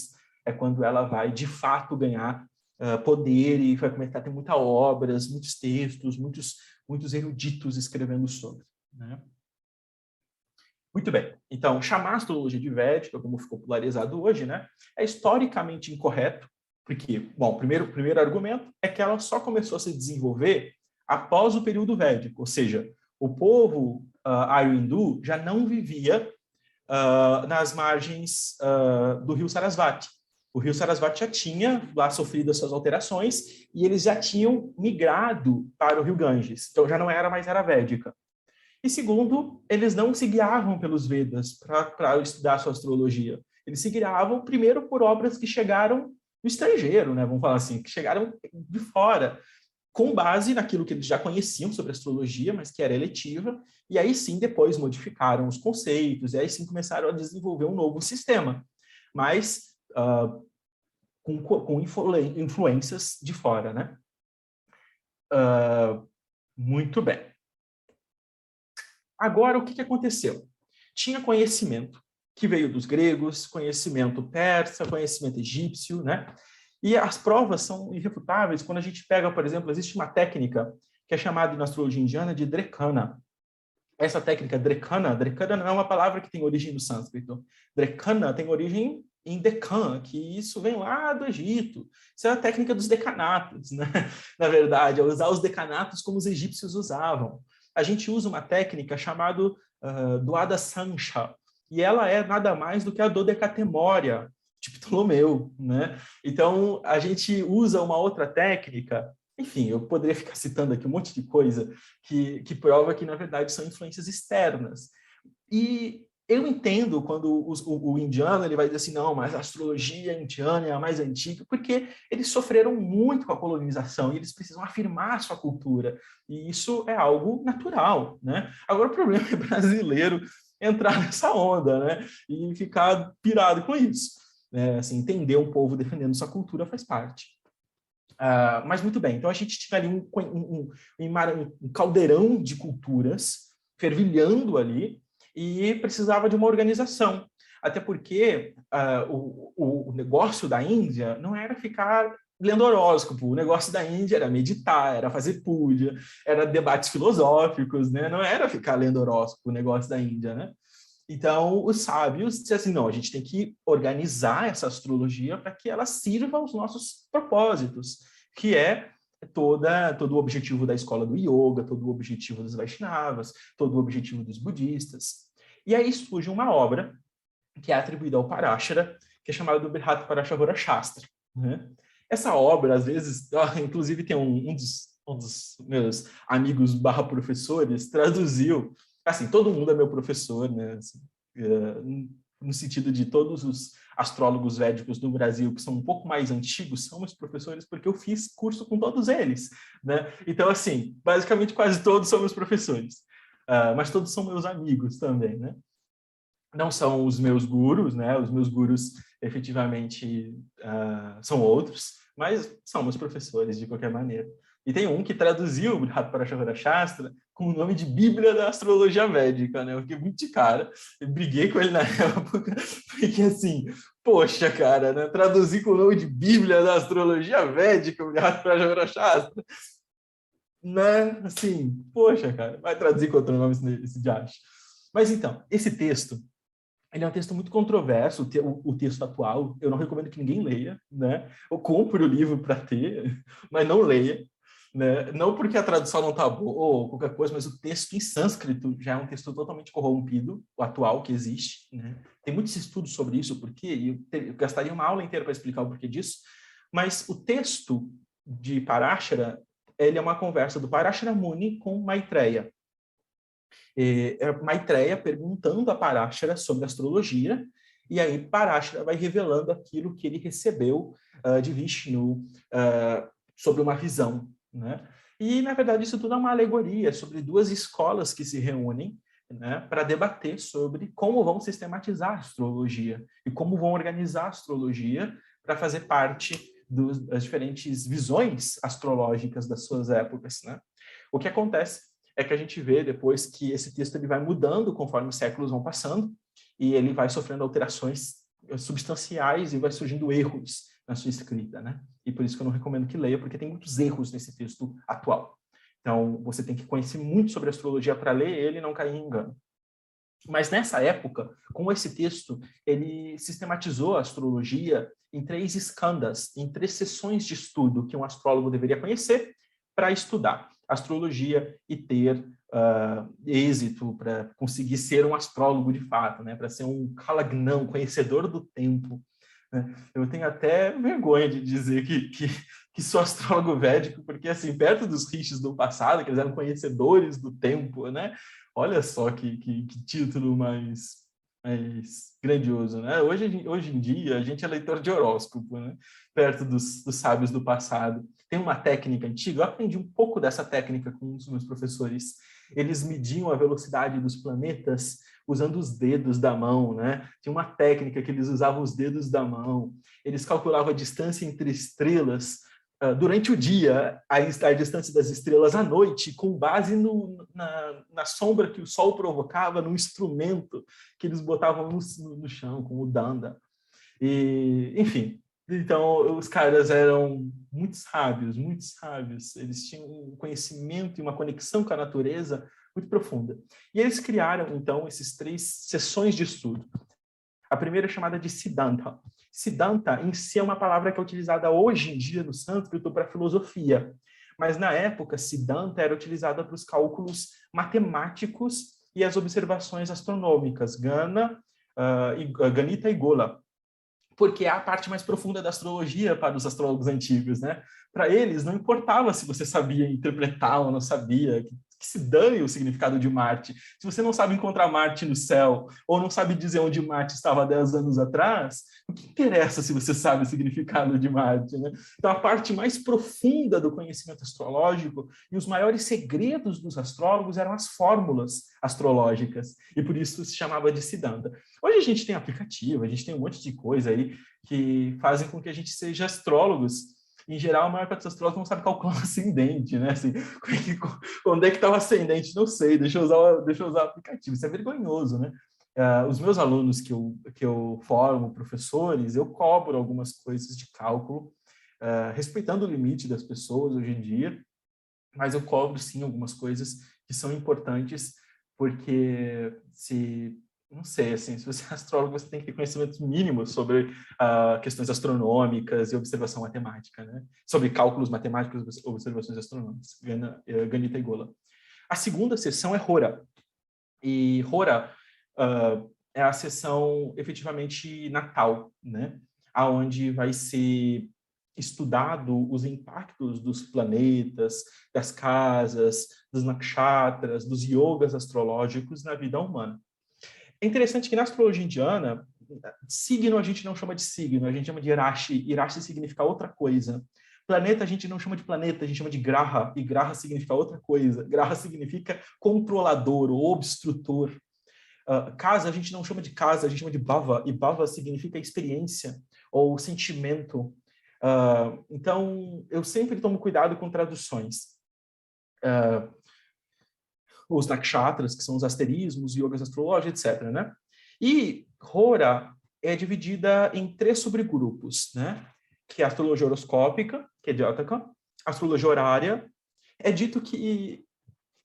é quando ela vai, de fato, ganhar poder e vai começar a ter muitas obras, muitos textos, muitos eruditos escrevendo sobre, né? Muito bem. Então, chamar a astrologia de védica, como ficou popularizado hoje, né, é historicamente incorreto, porque, bom, o primeiro argumento é que ela só começou a se desenvolver após o período védico, ou seja, o povo ario-hindu já não vivia nas margens do rio Sarasvati. O rio Sarasvati já tinha lá sofrido as suas alterações e eles já tinham migrado para o rio Ganges. Então já não era mais era védica. E segundo, eles não se guiavam pelos Vedas para estudar sua astrologia. Eles se guiavam primeiro por obras que chegaram do estrangeiro, né? Vamos falar assim, que chegaram de fora, com base naquilo que eles já conheciam sobre astrologia, mas que era eletiva, e aí sim depois modificaram os conceitos, e aí sim começaram a desenvolver um novo sistema, mas com influências de fora, né? Muito bem. Agora, o que aconteceu? Tinha conhecimento que veio dos gregos, conhecimento persa, conhecimento egípcio, né? E as provas são irrefutáveis quando a gente pega, por exemplo, existe uma técnica que é chamada na astrologia indiana de Drekana. Essa técnica Drekana não é uma palavra que tem origem no sânscrito. Drekana tem origem em Decan, que isso vem lá do Egito. Isso é a técnica dos decanatos, né? Na verdade, é usar os decanatos como os egípcios usavam. A gente usa uma técnica chamada Dwada Sancha, e ela é nada mais do que a dodecatemória de Ptolomeu, né? Então, a gente usa uma outra técnica, enfim, eu poderia ficar citando aqui um monte de coisa que prova que, na verdade, são influências externas. E eu entendo quando o indiano ele vai dizer assim, não, mas a astrologia indiana é a mais antiga, porque eles sofreram muito com a colonização e eles precisam afirmar sua cultura. E isso é algo natural, né? Agora, o problema é brasileiro entrar nessa onda, né? E ficar pirado com isso. Assim, entender um povo defendendo sua cultura faz parte. Mas muito bem, então a gente tinha ali um caldeirão de culturas fervilhando ali, e precisava de uma organização. Até porque o negócio da Índia não era ficar lendo horóscopo, o negócio da Índia era meditar, era fazer puja, era debates filosóficos, né? Não era ficar lendo horóscopo, o negócio da Índia, né? Então, os sábios disseram assim, não, a gente tem que organizar essa astrologia para que ela sirva aos nossos propósitos, que é todo o objetivo da escola do yoga, todo o objetivo dos Vaishnavas, todo o objetivo dos budistas. E aí surge uma obra que é atribuída ao Parashara, que é chamada do Brihat Parashara Shastra, né? Essa obra, às vezes, inclusive tem um dos meus amigos /professores traduziu, assim, todo mundo é meu professor, né? Assim, no sentido de todos os astrólogos védicos do Brasil, que são um pouco mais antigos, são meus professores, porque eu fiz curso com todos eles, né? Então, assim, basicamente quase todos são meus professores, mas todos são meus amigos também, né? Não são os meus gurus, né? Os meus gurus, efetivamente, são outros, mas são meus professores, de qualquer maneira. E tem um que traduziu o Brihat Parashara Shastra com o nome de Bíblia da Astrologia Védica, né? Eu fiquei muito de cara, eu briguei com ele na época, porque assim, poxa, cara, né? Traduzir com o nome de Bíblia da Astrologia Védica, o Brihat Parashara Shastra, né? Assim, poxa, cara, vai traduzir com outro nome esse diacho. Mas então, esse texto, ele é um texto muito controverso, o texto atual, eu não recomendo que ninguém leia, né? Eu compro o livro para ter, mas não leia. Né? Não porque a tradução não está boa ou qualquer coisa, mas o texto em sânscrito já é um texto totalmente corrompido, o atual que existe, né? Tem muitos estudos sobre isso, porque eu gastaria uma aula inteira para explicar o porquê disso, mas o texto de Parashara, ele é uma conversa do Parashara Muni com Maitreya. Maitreya perguntando a Parashara sobre astrologia, e aí Parashara vai revelando aquilo que ele recebeu de Vishnu sobre uma visão, né? E, na verdade, isso tudo é uma alegoria sobre duas escolas que se reúnem, né, para debater sobre como vão sistematizar a astrologia e como vão organizar a astrologia para fazer parte das diferentes visões astrológicas das suas épocas, né? O que acontece é que a gente vê depois que esse texto ele vai mudando conforme os séculos vão passando e ele vai sofrendo alterações substanciais e vai surgindo erros na sua escrita, né? E por isso que eu não recomendo que leia, porque tem muitos erros nesse texto atual. Então, você tem que conhecer muito sobre astrologia para ler ele e não cair em engano. Mas nessa época, com esse texto, ele sistematizou a astrologia em 3 skandhas, em 3 sessões de estudo que um astrólogo deveria conhecer para estudar astrologia e ter êxito, para conseguir ser um astrólogo de fato, né? Para ser um Kalagnam, conhecedor do tempo, né? Eu tenho até vergonha de dizer que sou astrólogo védico, porque, assim, perto dos rishis do passado, que eles eram conhecedores do tempo, né? Olha só que título mais grandioso, né? Hoje em dia, a gente é leitor de horóscopo, né? Perto dos sábios do passado. Tem uma técnica antiga, eu aprendi um pouco dessa técnica com os meus professores. Eles mediam a velocidade dos planetas usando os dedos da mão, né? Tinha uma técnica que eles usavam os dedos da mão. Eles calculavam a distância entre estrelas durante o dia, a distância das estrelas à noite, com base na sombra que o Sol provocava no instrumento que eles botavam no chão, com o danda. E, enfim, então os caras eram muito sábios, muito sábios. Eles tinham um conhecimento e uma conexão com a natureza muito profunda. E eles criaram, então, esses 3 sessões de estudo. A primeira é chamada de Siddhanta. Siddhanta, em si, é uma palavra que é utilizada hoje em dia no sânscrito para filosofia. Mas, na época, Siddhanta era utilizada para os cálculos matemáticos e as observações astronômicas, Ganita e Gola, porque é a parte mais profunda da astrologia para os astrólogos antigos, né? Para eles, não importava se você sabia interpretar ou não sabia, que se dane o significado de Marte. Se você não sabe encontrar Marte no céu, ou não sabe dizer onde Marte estava 10 anos atrás, o que interessa se você sabe o significado de Marte, né? Então, a parte mais profunda do conhecimento astrológico e os maiores segredos dos astrólogos eram as fórmulas astrológicas, e por isso se chamava de Siddhanta. Hoje a gente tem aplicativo, a gente tem um monte de coisa aí que fazem com que a gente seja astrólogos. Em geral, a maior parte dos astrólogos não sabe calcular o ascendente, né? Assim, onde é que está o ascendente? Não sei, deixa eu usar o aplicativo. Isso é vergonhoso, né? Os meus alunos que eu formo, professores, eu cobro algumas coisas de cálculo, respeitando o limite das pessoas hoje em dia, mas eu cobro, sim, algumas coisas que são importantes, porque não sei, assim, se você é astrólogo, você tem que ter conhecimentos mínimos sobre questões astronômicas e observação matemática, né? Sobre cálculos matemáticos e observações astronômicas, Ganita e Gola. A segunda sessão é Hora. E Hora é a sessão efetivamente natal, né? Onde vai ser estudado os impactos dos planetas, das casas, dos nakshatras, dos yogas astrológicos na vida humana. É interessante que na astrologia indiana, signo a gente não chama de signo, a gente chama de Irashi. Irashi significa outra coisa. Planeta a gente não chama de planeta, a gente chama de Graha, e Graha significa outra coisa. Graha significa controlador ou obstrutor. Casa a gente não chama de casa, a gente chama de Bhava, e Bhava significa experiência ou sentimento. Então, eu sempre tomo cuidado com traduções. Os nakshatras, que são os asterismos, yogas astrológicos, etc., né? E Hora é dividida em 3 subgrupos, né? Que é a astrologia horoscópica, que é Jataka, a astrologia horária. É dito que,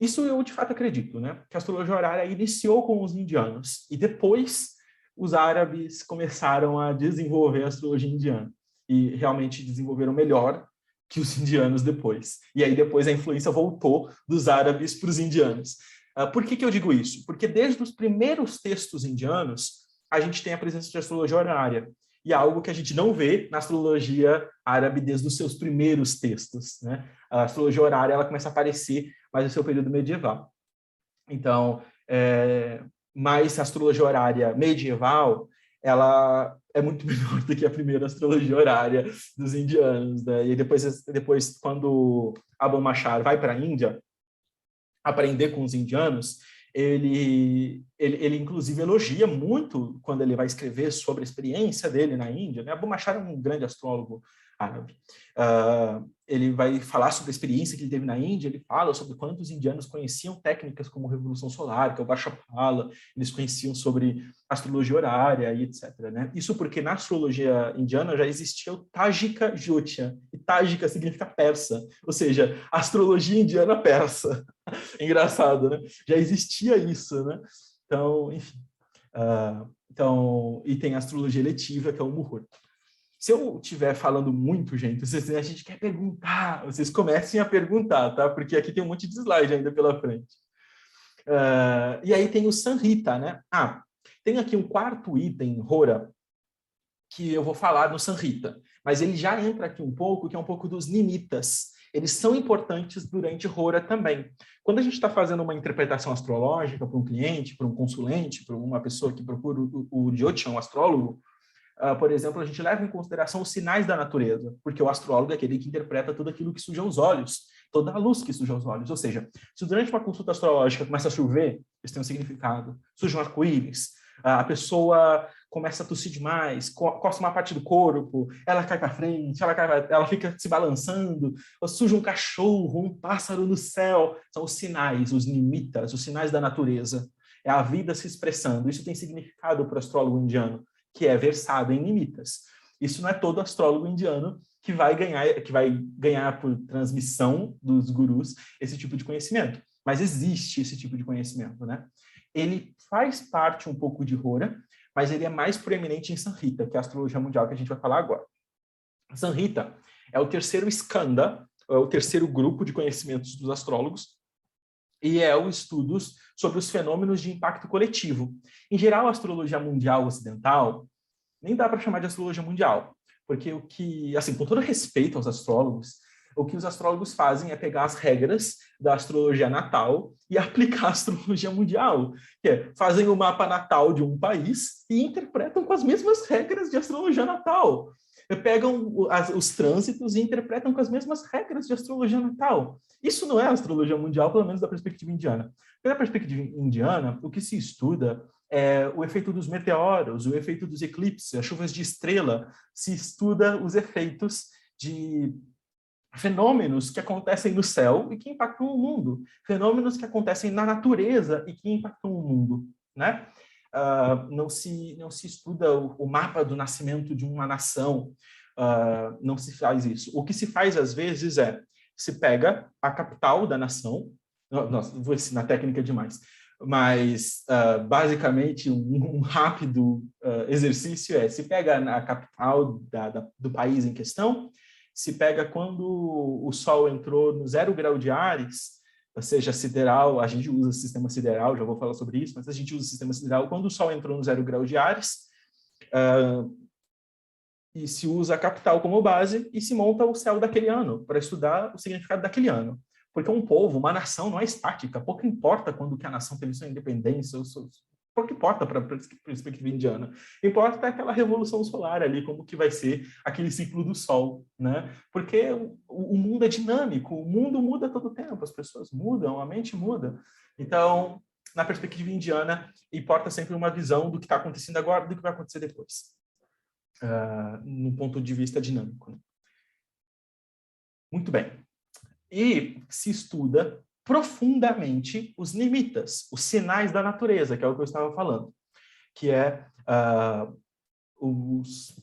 isso eu de fato acredito, né? Que a astrologia horária iniciou com os indianos, e depois os árabes começaram a desenvolver a astrologia indiana, e realmente desenvolveram melhor que os indianos depois. E aí depois a influência voltou dos árabes para os indianos. Por que eu digo isso? Porque desde os primeiros textos indianos, a gente tem a presença de astrologia horária. E é algo que a gente não vê na astrologia árabe desde os seus primeiros textos, né? A astrologia horária ela começa a aparecer mais no seu período medieval. Então, mas a astrologia horária medieval, ela é muito melhor do que a primeira astrologia horária dos indianos, né? E depois quando Abu Mashar vai para a Índia aprender com os indianos, ele inclusive elogia muito quando ele vai escrever sobre a experiência dele na Índia, né? Abu Mashar é um grande astrólogo árabe. Ele vai falar sobre a experiência que ele teve na Índia, ele fala sobre quantos indianos conheciam técnicas como Revolução Solar, que é o Varshapala, eles conheciam sobre astrologia horária e etc., né? Isso porque na astrologia indiana já existia o Tajika Jyotia, e Tajika significa persa, ou seja, astrologia indiana persa. Engraçado, né? Já existia isso, né? Então, enfim. E tem a astrologia eletiva, que é o Muhurta. Se eu estiver falando muito, gente, a gente quer perguntar, vocês comecem a perguntar, tá? Porque aqui tem um monte de slide ainda pela frente. E aí tem o Samhita, né? Tem aqui um 4º item, Hora, que eu vou falar no Samhita, mas ele já entra aqui um pouco, que é um pouco dos nimitas. Eles são importantes durante Hora também. Quando a gente está fazendo uma interpretação astrológica para um cliente, para um consulente, para uma pessoa que procura o Jyotisha, um astrólogo, por exemplo, a gente leva em consideração os sinais da natureza, porque o astrólogo é aquele que interpreta tudo aquilo que suja os olhos, toda a luz que suja os olhos. Ou seja, se durante uma consulta astrológica começa a chover, isso tem um significado. Surge um arco-íris, a pessoa começa a tossir demais, coça uma parte do corpo, ela cai para frente, ela fica se balançando, ou surge um cachorro, um pássaro no céu. São os sinais, os nimitas, os sinais da natureza. É a vida se expressando. Isso tem significado para o astrólogo indiano, que é versado em nimitas. Isso não é todo astrólogo indiano que vai ganhar por transmissão dos gurus esse tipo de conhecimento. Mas existe esse tipo de conhecimento, né? Ele faz parte um pouco de Hora, mas ele é mais proeminente em Samhita, que é a astrologia mundial que a gente vai falar agora. Samhita é o terceiro skanda, é o terceiro grupo de conhecimentos dos astrólogos, e é o estudos sobre os fenômenos de impacto coletivo. Em geral, a astrologia mundial ocidental nem dá para chamar de astrologia mundial, porque o que, assim, com todo respeito aos astrólogos, o que os astrólogos fazem é pegar as regras da astrologia natal e aplicar a astrologia mundial, que é, fazem o mapa natal de um país e interpretam com as mesmas regras de astrologia natal. Pegam os trânsitos e interpretam com as mesmas regras de astrologia natal. Isso não é astrologia mundial, pelo menos da perspectiva indiana. Pela perspectiva indiana, o que se estuda é o efeito dos meteoros, o efeito dos eclipses, as chuvas de estrela. Se estuda os efeitos de fenômenos que acontecem no céu e que impactam o mundo. Fenômenos que acontecem na natureza e que impactam o mundo, né? Não se estuda o mapa do nascimento de uma nação, não se faz isso. O que se faz, às vezes, se pega a capital da nação, nossa, vou ensinar técnica demais, mas, basicamente, um rápido exercício se pega a capital do país em questão, se pega quando o Sol entrou no 0 grau de Áries, ou seja, sideral, a gente usa o sistema sideral, já vou falar sobre isso, mas a gente usa o sistema sideral quando o Sol entrou no 0 grau de Áries, e se usa a capital como base e se monta o céu daquele ano, para estudar o significado daquele ano. Porque um povo, uma nação não é estática, pouco importa quando que a nação teve sua independência, pouco importa para a perspectiva indiana. Importa aquela revolução solar ali, como que vai ser aquele ciclo do Sol, né? Porque o mundo é dinâmico, o mundo muda todo o tempo, as pessoas mudam, a mente muda. Então, na perspectiva indiana, importa sempre uma visão do que está acontecendo agora, do que vai acontecer depois, no ponto de vista dinâmico. Muito bem. E se estuda profundamente os nimitas, os sinais da natureza, que é o que eu estava falando, que é os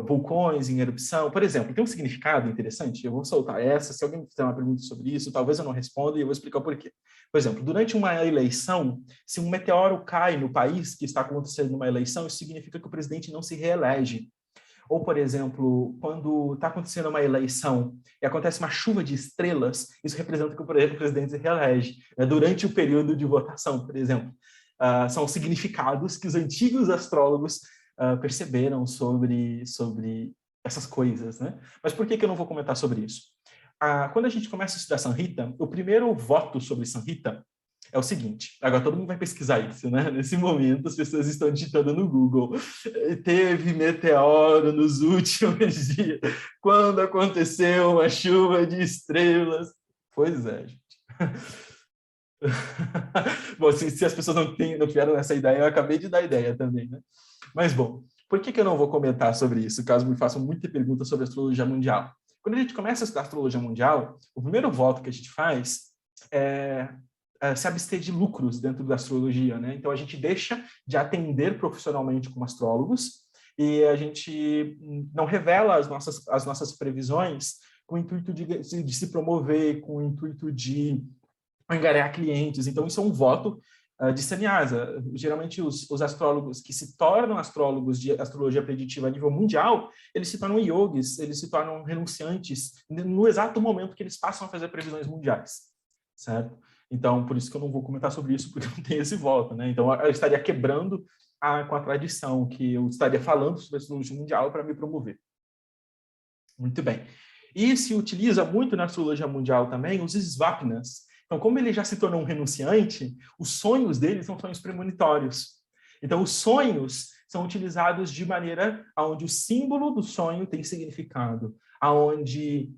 vulcões em erupção. Por exemplo, tem um significado interessante, eu vou soltar essa, se alguém fizer uma pergunta sobre isso, talvez eu não responda e eu vou explicar o porquê. Por exemplo, durante uma eleição, se um meteoro cai no país que está acontecendo uma eleição, isso significa que o presidente não se reelege. Ou, por exemplo, quando está acontecendo uma eleição e acontece uma chuva de estrelas, isso representa que o presidente se reelege. Durante o período de votação, por exemplo. São significados que os antigos astrólogos perceberam sobre essas coisas, né? Mas por que eu não vou comentar sobre isso? Quando a gente começa a estudar Samhita, o primeiro voto sobre Samhita é o seguinte, agora todo mundo vai pesquisar isso, né? Nesse momento as pessoas estão digitando no Google, teve meteoro nos últimos dias, quando aconteceu uma chuva de estrelas. Pois é, gente. Bom, se as pessoas não tiveram essa ideia, eu acabei de dar ideia também, né? Mas, bom, por que eu não vou comentar sobre isso, caso me façam muita pergunta sobre astrologia mundial? Quando a gente começa a estudar astrologia mundial, o primeiro voto que a gente faz é se abster de lucros dentro da astrologia, né? Então, a gente deixa de atender profissionalmente como astrólogos e a gente não revela as nossas previsões com o intuito de se promover, com o intuito de angariar clientes. Então, isso é um voto de sannyasa. Geralmente, os astrólogos que se tornam astrólogos de astrologia preditiva a nível mundial, eles se tornam yogis, eles se tornam renunciantes no exato momento que eles passam a fazer previsões mundiais, certo? Então, por isso que eu não vou comentar sobre isso, porque não tem esse voto, né? Então, eu estaria quebrando com a tradição que eu estaria falando sobre a astrologia mundial para me promover. Muito bem. E se utiliza muito na astrologia mundial também os Svapnas. Então, como ele já se tornou um renunciante, os sonhos dele são sonhos premonitórios. Então, os sonhos são utilizados de maneira onde o símbolo do sonho tem significado, onde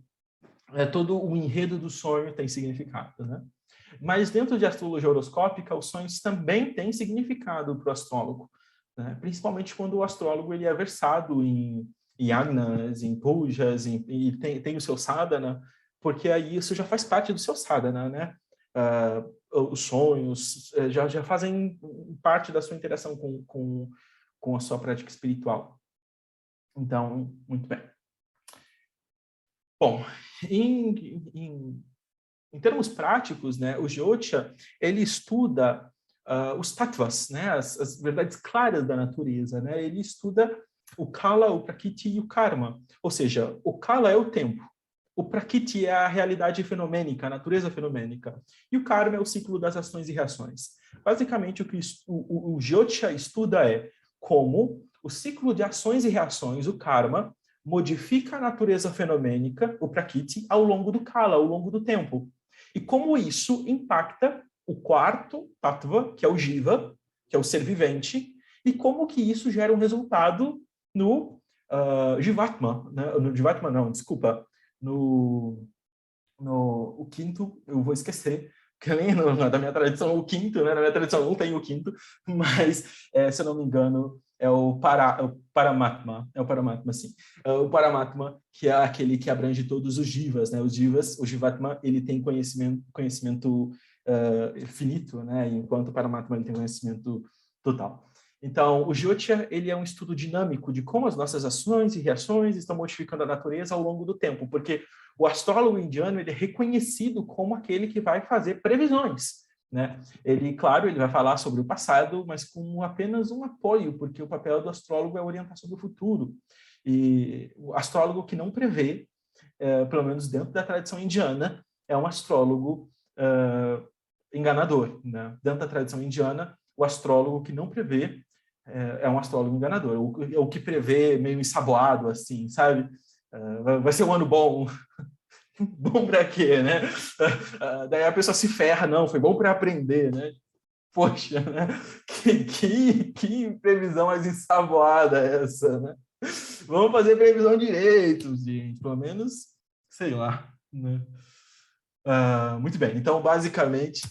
todo o enredo do sonho tem significado, né? Mas dentro de astrologia horoscópica, os sonhos também têm significado para o astrólogo, né? Principalmente quando o astrólogo ele é versado em yagnas, em pujas, e tem o seu sadhana, porque aí isso já faz parte do seu sadhana, né? Os sonhos já fazem parte da sua interação com a sua prática espiritual. Então, muito bem. Bom, em termos práticos, né, o Jyotisha, ele estuda os tattvas, né, as verdades claras da natureza, né? Ele estuda o kala, o prakriti e o karma. Ou seja, o kala é o tempo, o prakriti é a realidade fenomênica, a natureza fenomênica, e o karma é o ciclo das ações e reações. Basicamente, o que o Jyotisha estuda é como o ciclo de ações e reações, o karma, modifica a natureza fenomênica, o prakriti, ao longo do kala, ao longo do tempo. E como isso impacta o quarto tattva, que é o jiva, que é o ser vivente, e como que isso gera um resultado no jivatma, né? No jivatma não, desculpa, no o quinto, eu vou esquecer, porque nem da minha tradição o quinto, né? Na minha tradição não tem o quinto, mas, se eu não me engano, é o Paramatma, sim. O Paramatma, que é aquele que abrange todos os jivas, né? Os jivas, o Jivatma, ele tem conhecimento finito, né? Enquanto o Paramatma ele tem conhecimento total. Então, o Jyotisha, ele é um estudo dinâmico de como as nossas ações e reações estão modificando a natureza ao longo do tempo, porque o astrólogo indiano, ele é reconhecido como aquele que vai fazer previsões, né? Ele, claro, ele vai falar sobre o passado, mas com apenas um apoio, porque o papel do astrólogo é orientar sobre o futuro. E o astrólogo que não prevê, pelo menos dentro da tradição indiana, é um astrólogo enganador, né? Dentro da tradição indiana, o astrólogo que não prevê é um astrólogo enganador. O que prevê meio ensaboado, assim, sabe? Vai ser um ano bom. Bom para quê, né? Daí a pessoa se ferra, não, foi bom para aprender, né? Poxa, né? Que previsão mais ensaboada essa, né? Vamos fazer previsão direito, gente. Pelo menos, sei lá, né? Muito bem. Então, basicamente,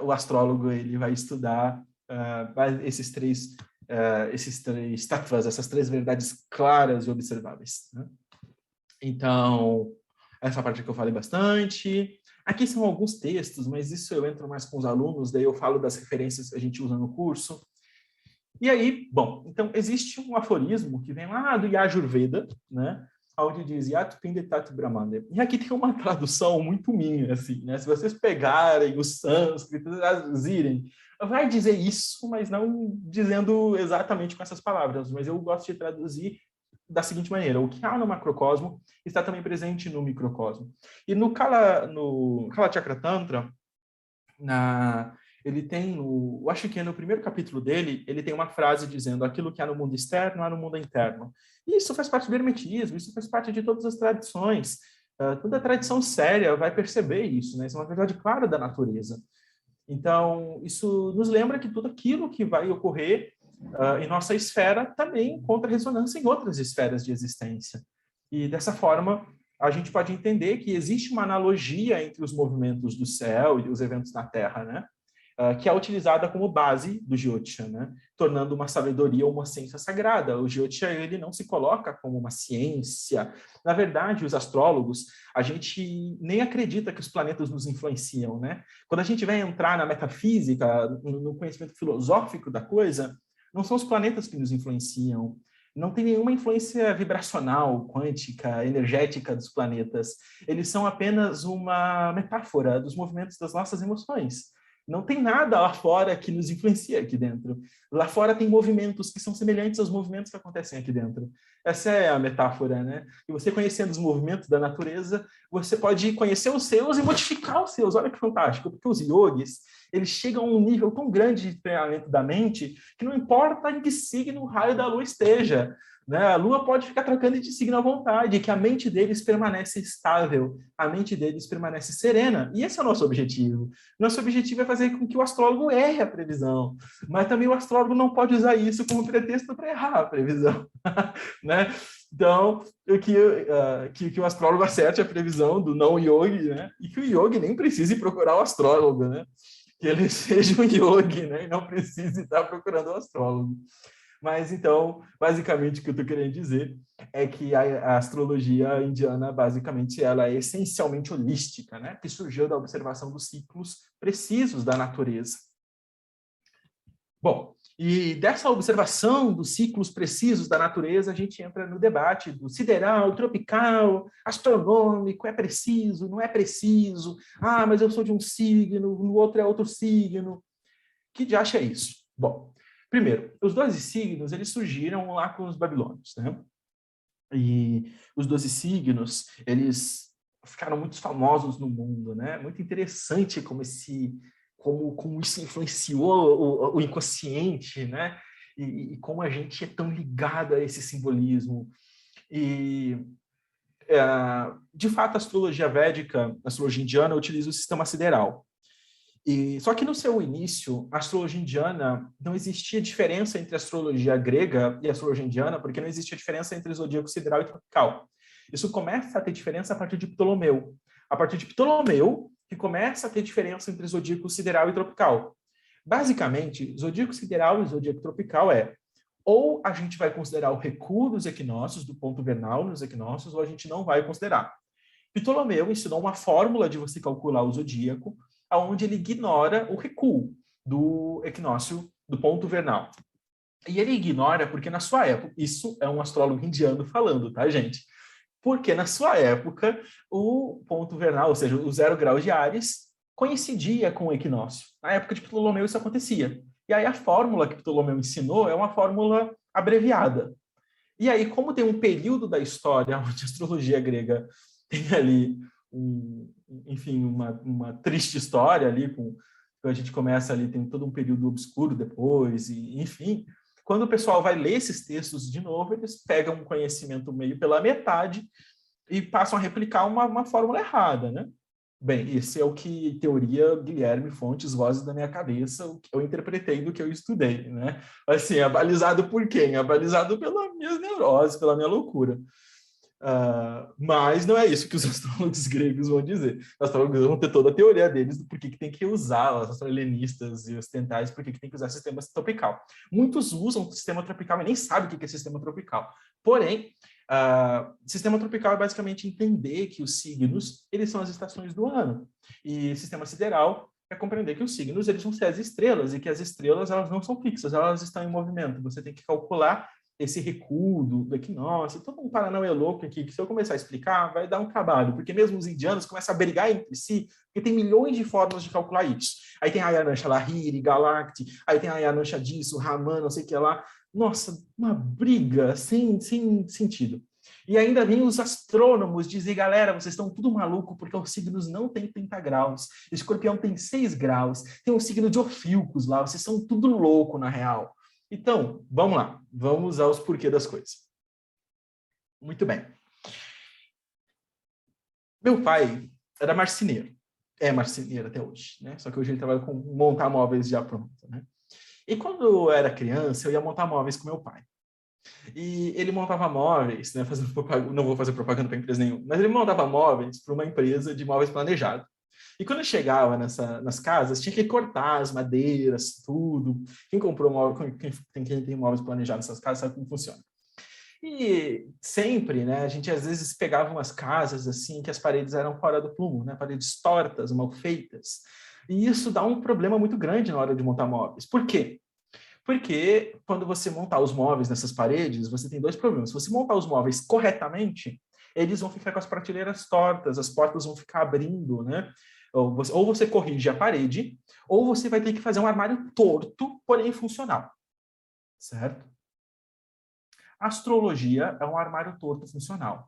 o astrólogo ele vai estudar esses três tattvas, essas três verdades claras e observáveis, né? Então, essa parte que eu falei bastante. Aqui são alguns textos, mas isso eu entro mais com os alunos, daí eu falo das referências que a gente usa no curso. E aí, bom, então existe um aforismo que vem lá do Yajurveda, né? Onde diz Yat Pindetat Brahmande. E aqui tem uma tradução muito minha, assim, né? Se vocês pegarem o sânscrito, traduzirem, vai dizer isso, mas não dizendo exatamente com essas palavras, mas eu gosto de traduzir da seguinte maneira: o que há no macrocosmo está também presente no microcosmo. E no Kala Chakra Tantra, ele tem, eu acho que no primeiro capítulo dele, ele tem uma frase dizendo: aquilo que há no mundo externo, há no mundo interno. E isso faz parte do hermetismo, isso faz parte de todas as tradições. Toda tradição séria vai perceber isso, né? Isso é uma verdade clara da natureza. Então, isso nos lembra que tudo aquilo que vai ocorrer em nossa esfera também encontra ressonância em outras esferas de existência. E dessa forma, a gente pode entender que existe uma analogia entre os movimentos do céu e os eventos na Terra, né? Que é utilizada como base do Jyotisha, né? Tornando uma sabedoria uma ciência sagrada. O Jyotisha, ele não se coloca como uma ciência. Na verdade, os astrólogos, a gente nem acredita que os planetas nos influenciam, né? Quando a gente vai entrar na metafísica, no conhecimento filosófico da coisa, não são os planetas que nos influenciam. Não tem nenhuma influência vibracional, quântica, energética dos planetas. Eles são apenas uma metáfora dos movimentos das nossas emoções. Não tem nada lá fora que nos influencia aqui dentro. Lá fora tem movimentos que são semelhantes aos movimentos que acontecem aqui dentro. Essa é a metáfora, né? E você conhecendo os movimentos da natureza, você pode conhecer os seus e modificar os seus. Olha que fantástico, porque os yogis, eles chegam a um nível tão grande de treinamento da mente que não importa em que signo o raio da lua esteja, né? A lua pode ficar trocando de signo à vontade, que a mente deles permanece estável, a mente deles permanece serena. E esse é o nosso objetivo. Nosso objetivo é fazer com que o astrólogo erre a previsão, mas também o astrólogo não pode usar isso como pretexto para errar a previsão, né? Então, que o astrólogo acerte a previsão do não yogi, né? E que o yogi nem precise procurar o astrólogo, né? Que ele seja um yogi, né? E não precise estar procurando o astrólogo. Mas, então, basicamente, o que eu estou querendo dizer é que a astrologia indiana, basicamente, ela é essencialmente holística, né? Que surgiu da observação dos ciclos precisos da natureza. Bom, e dessa observação dos ciclos precisos da natureza, a gente entra no debate do sideral, tropical, astronômico, é preciso, não é preciso, ah, mas eu sou de um signo, no outro é outro signo. Que diacho é isso? Bom, primeiro, os 12 signos, eles surgiram lá com os babilônios, né? E os 12 signos, eles ficaram muito famosos no mundo, né? Muito interessante como isso influenciou o inconsciente, né? E como a gente é tão ligado a esse simbolismo. E, de fato, a astrologia védica, a astrologia indiana, utiliza o sistema sideral. Só que no seu início, a astrologia indiana, não existia diferença entre a astrologia grega e a astrologia indiana, porque não existia diferença entre zodíaco sideral e tropical. Isso começa a ter diferença a partir de Ptolomeu. A partir de Ptolomeu, que começa a ter diferença entre zodíaco sideral e tropical. Basicamente, zodíaco sideral e zodíaco tropical ou a gente vai considerar o recuo dos equinócios, do ponto vernal nos equinócios, ou a gente não vai considerar. Ptolomeu ensinou uma fórmula de você calcular o zodíaco, onde ele ignora o recuo do equinócio do ponto vernal. E ele ignora porque na sua época, isso é um astrólogo indiano falando, tá, gente? Porque na sua época, o ponto vernal, ou seja, o 0 grau de Áries, coincidia com o equinócio. Na época de Ptolomeu isso acontecia. E aí a fórmula que Ptolomeu ensinou é uma fórmula abreviada. E aí, como tem um período da história onde a astrologia grega tem ali uma triste história ali, a gente começa ali, tem todo um período obscuro depois, e enfim, quando o pessoal vai ler esses textos de novo, eles pegam um conhecimento meio pela metade e passam a replicar uma fórmula errada, né? Bem, esse é o que, em teoria, Guilherme Fontes, vozes da minha cabeça, o que eu interpretei do que eu estudei, né? Assim, abalizado por quem? Abalizado pelas minhas neuroses, pela minha loucura. Mas não é isso que os astrólogos gregos vão dizer. Os astrólogos vão ter toda a teoria deles do porquê que tem que usar, os astrolhenistas e ocidentais, porquê que tem que usar sistema tropical. Muitos usam o sistema tropical e nem sabem o que é sistema tropical. Porém, sistema tropical é basicamente entender que os signos, eles são as estações do ano. E sistema sideral é compreender que os signos, eles vão ser as estrelas, e que as estrelas, elas não são fixas, elas estão em movimento. Você tem que calcular esse recuo do equinócio, todo um paranauê louco aqui, que se eu começar a explicar, vai dar um trabalho, porque mesmo os indianos começam a brigar entre si, porque tem milhões de formas de calcular isso. Aí tem a Ayanunsha Lahiri, Galacti, aí tem a Ayanunsha disso, Raman, não sei o que lá. Nossa, uma briga sem sentido. E ainda vem os astrônomos dizer, galera, vocês estão tudo maluco porque os signos não têm 30 graus, Escorpião tem 6 graus, tem um signo de Ofilcos lá, vocês são tudo louco na real. Então, vamos lá, vamos aos porquê das coisas. Muito bem. Meu pai era marceneiro, é marceneiro até hoje, né? Só que hoje ele trabalha com montar móveis já pronto, né? E quando eu era criança, eu ia montar móveis com meu pai. E ele montava móveis, né? Não vou fazer propaganda para empresa nenhuma, mas ele montava móveis para uma empresa de móveis planejado. E quando eu chegava nas casas, tinha que cortar as madeiras, tudo. Quem comprou móvel, quem tem móveis planejados nessas casas, sabe como funciona. E sempre, né, a gente às vezes pegava umas casas assim, que as paredes eram fora do prumo, né, paredes tortas, mal feitas. E isso dá um problema muito grande na hora de montar móveis. Por quê? Porque quando você montar os móveis nessas paredes, você tem dois problemas. Se você montar os móveis corretamente, eles vão ficar com as prateleiras tortas, as portas vão ficar abrindo, né? Ou você corrige a parede, ou você vai ter que fazer um armário torto, porém funcional. Certo? A astrologia é um armário torto funcional.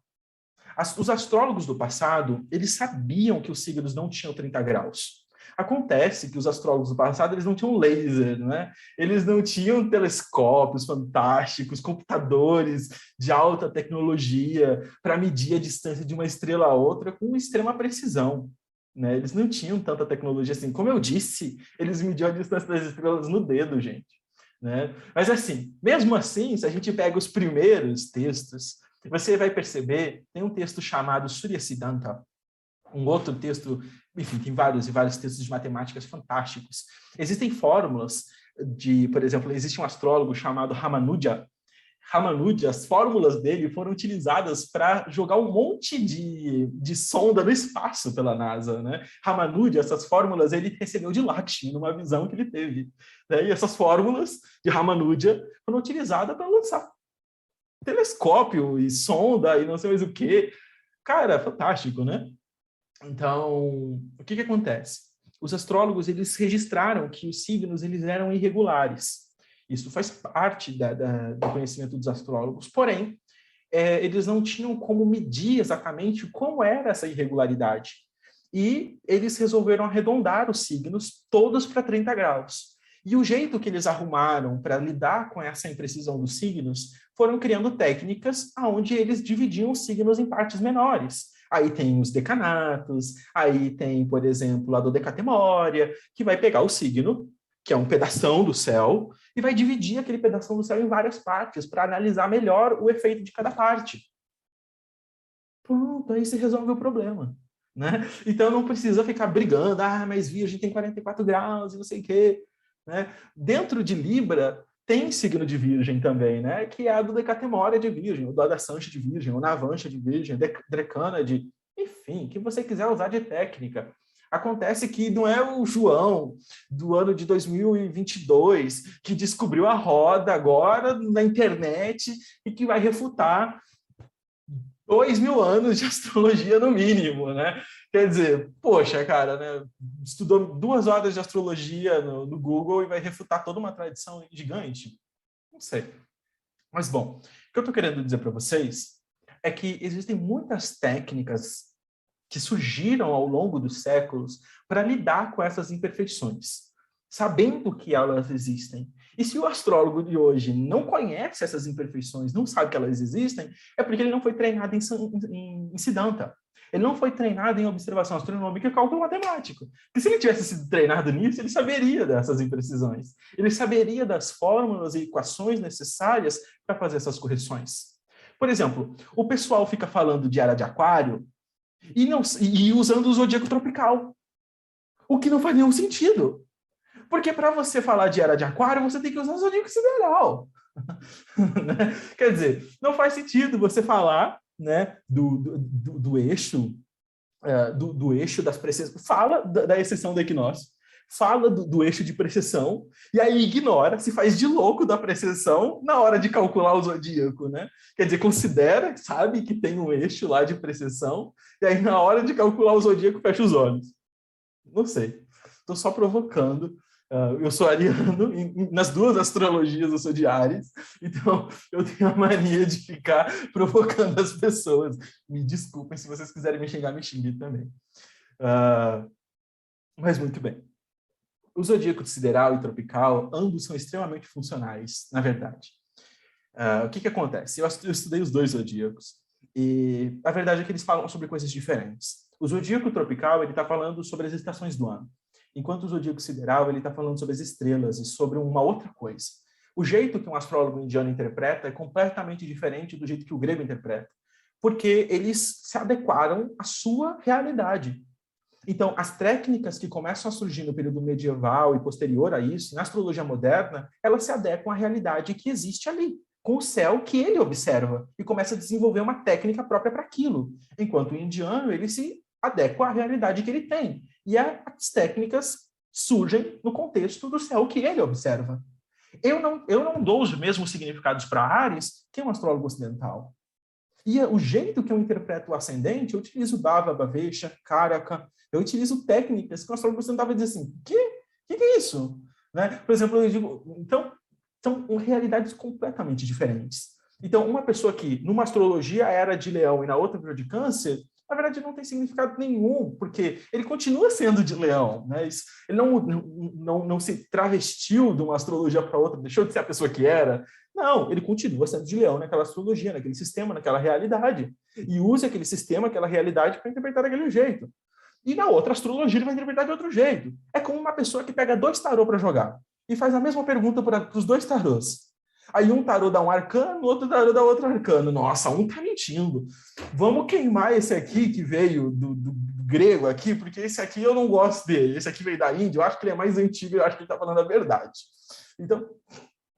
Os astrólogos do passado, eles sabiam que os signos não tinham 30 graus. Acontece que os astrólogos do passado, eles não tinham laser, né? Eles não tinham telescópios fantásticos, computadores de alta tecnologia para medir a distância de uma estrela a outra com extrema precisão, né? Eles não tinham tanta tecnologia assim. Como eu disse, eles mediam a distância das estrelas no dedo, gente, né? Mas assim, mesmo assim, se a gente pega os primeiros textos, você vai perceber, tem um texto chamado Surya Siddhanta, um outro texto, enfim, tem vários e vários textos de matemáticas fantásticos. Existem fórmulas por exemplo, existe um astrólogo chamado Ramanuja. Ramanuja, as fórmulas dele foram utilizadas para jogar um monte de sonda no espaço pela NASA, né? Ramanuja, essas fórmulas ele recebeu de Lakshmi, numa visão que ele teve, né? E essas fórmulas de Ramanuja foram utilizadas para lançar telescópio e sonda e não sei mais o quê. Cara, fantástico, né? Então, o que acontece? Os astrólogos, eles registraram que os signos, eles eram irregulares. Isso faz parte do conhecimento dos astrólogos, porém, eles não tinham como medir exatamente como era essa irregularidade. E eles resolveram arredondar os signos todos para 30 graus. E o jeito que eles arrumaram para lidar com essa imprecisão dos signos foram criando técnicas onde eles dividiam os signos em partes menores. Aí tem os decanatos, aí tem, por exemplo, a dodecatemória, que vai pegar o signo, que é um pedação do céu, e vai dividir aquele pedação do céu em várias partes para analisar melhor o efeito de cada parte. Pronto, aí se resolve o problema, né? Então não precisa ficar brigando, mas Virgem tem 44 graus e não sei o quê, né? Dentro de Libra tem signo de Virgem também, né? Que é a dodecatemória de Virgem, o Dodashancha de Virgem, o Navansha de Virgem, Drecana de... Enfim, que você quiser usar de técnica. Acontece que não é o João do ano de 2022 que descobriu a roda agora na internet e que vai refutar 2000 anos de astrologia no mínimo, né? Quer dizer, poxa, cara, né? Estudou 2 horas de astrologia no Google e vai refutar toda uma tradição gigante? Não sei. Mas, bom, o que eu estou querendo dizer para vocês é que existem muitas técnicas que surgiram ao longo dos séculos para lidar com essas imperfeições, sabendo que elas existem. E se o astrólogo de hoje não conhece essas imperfeições, não sabe que elas existem, é porque ele não foi treinado em Siddhanta. Ele não foi treinado em observação astronômica e cálculo matemático. Porque se ele tivesse sido treinado nisso, ele saberia dessas imprecisões. Ele saberia das fórmulas e equações necessárias para fazer essas correções. Por exemplo, o pessoal fica falando de era de aquário e usando o zodíaco tropical. O que não faz nenhum sentido. Porque para você falar de era de aquário, você tem que usar o zodíaco sideral. Quer dizer, não faz sentido você falar, né, do eixo, do eixo das precessões. Fala da exceção do equinócio, fala do eixo de precessão, e aí ignora, se faz de louco da precessão na hora de calcular o zodíaco, né? Quer dizer, considera, sabe que tem um eixo lá de precessão, e aí na hora de calcular o zodíaco fecha os olhos. Não sei, estou só provocando. Eu sou ariano, nas 2 astrologias eu sou de Áries, então eu tenho a mania de ficar provocando as pessoas. Me desculpem, se vocês quiserem me xingar, me xinguem também. Mas muito bem. O zodíaco sideral e tropical, ambos são extremamente funcionais, na verdade. O que acontece? Eu estudei os 2 zodíacos, e a verdade é que eles falam sobre coisas diferentes. O zodíaco tropical, ele está falando sobre as estações do ano, enquanto o zodíaco sideral, ele está falando sobre as estrelas e sobre uma outra coisa. O jeito que um astrólogo indiano interpreta é completamente diferente do jeito que o grego interpreta, porque eles se adequaram à sua realidade. Então, as técnicas que começam a surgir no período medieval e posterior a isso, na astrologia moderna, elas se adequam à realidade que existe ali, com o céu que ele observa, e começa a desenvolver uma técnica própria para aquilo, enquanto o indiano, ele se adequa à realidade que ele tem. E as técnicas surgem no contexto do céu que ele observa. Eu não dou os mesmos significados para Áries que um astrólogo ocidental. E o jeito que eu interpreto o ascendente, eu utilizo Bhava, Bhavesha, Karaka, eu utilizo técnicas que o astrólogo ocidental vai dizer assim, que é isso? Né? Por exemplo, eu digo, então, são realidades completamente diferentes. Então, uma pessoa que, numa astrologia, era de Leão e na outra virou de Câncer, na verdade não tem significado nenhum, porque ele continua sendo de leão, né? Ele não se travestiu de uma astrologia para outra, deixou de ser a pessoa que era. Não, ele continua sendo de leão naquela astrologia, naquele sistema, naquela realidade. E usa aquele sistema, aquela realidade para interpretar daquele jeito. E na outra astrologia ele vai interpretar de outro jeito. É como uma pessoa que pega 2 tarô para jogar e faz a mesma pergunta para os 2 tarôs. Aí um tarô dá um arcano, outro tarô dá outro arcano. Nossa, um tá mentindo. Vamos queimar esse aqui que veio do grego aqui, porque esse aqui eu não gosto dele. Esse aqui veio da Índia, eu acho que ele é mais antigo, eu acho que ele tá falando a verdade. Então,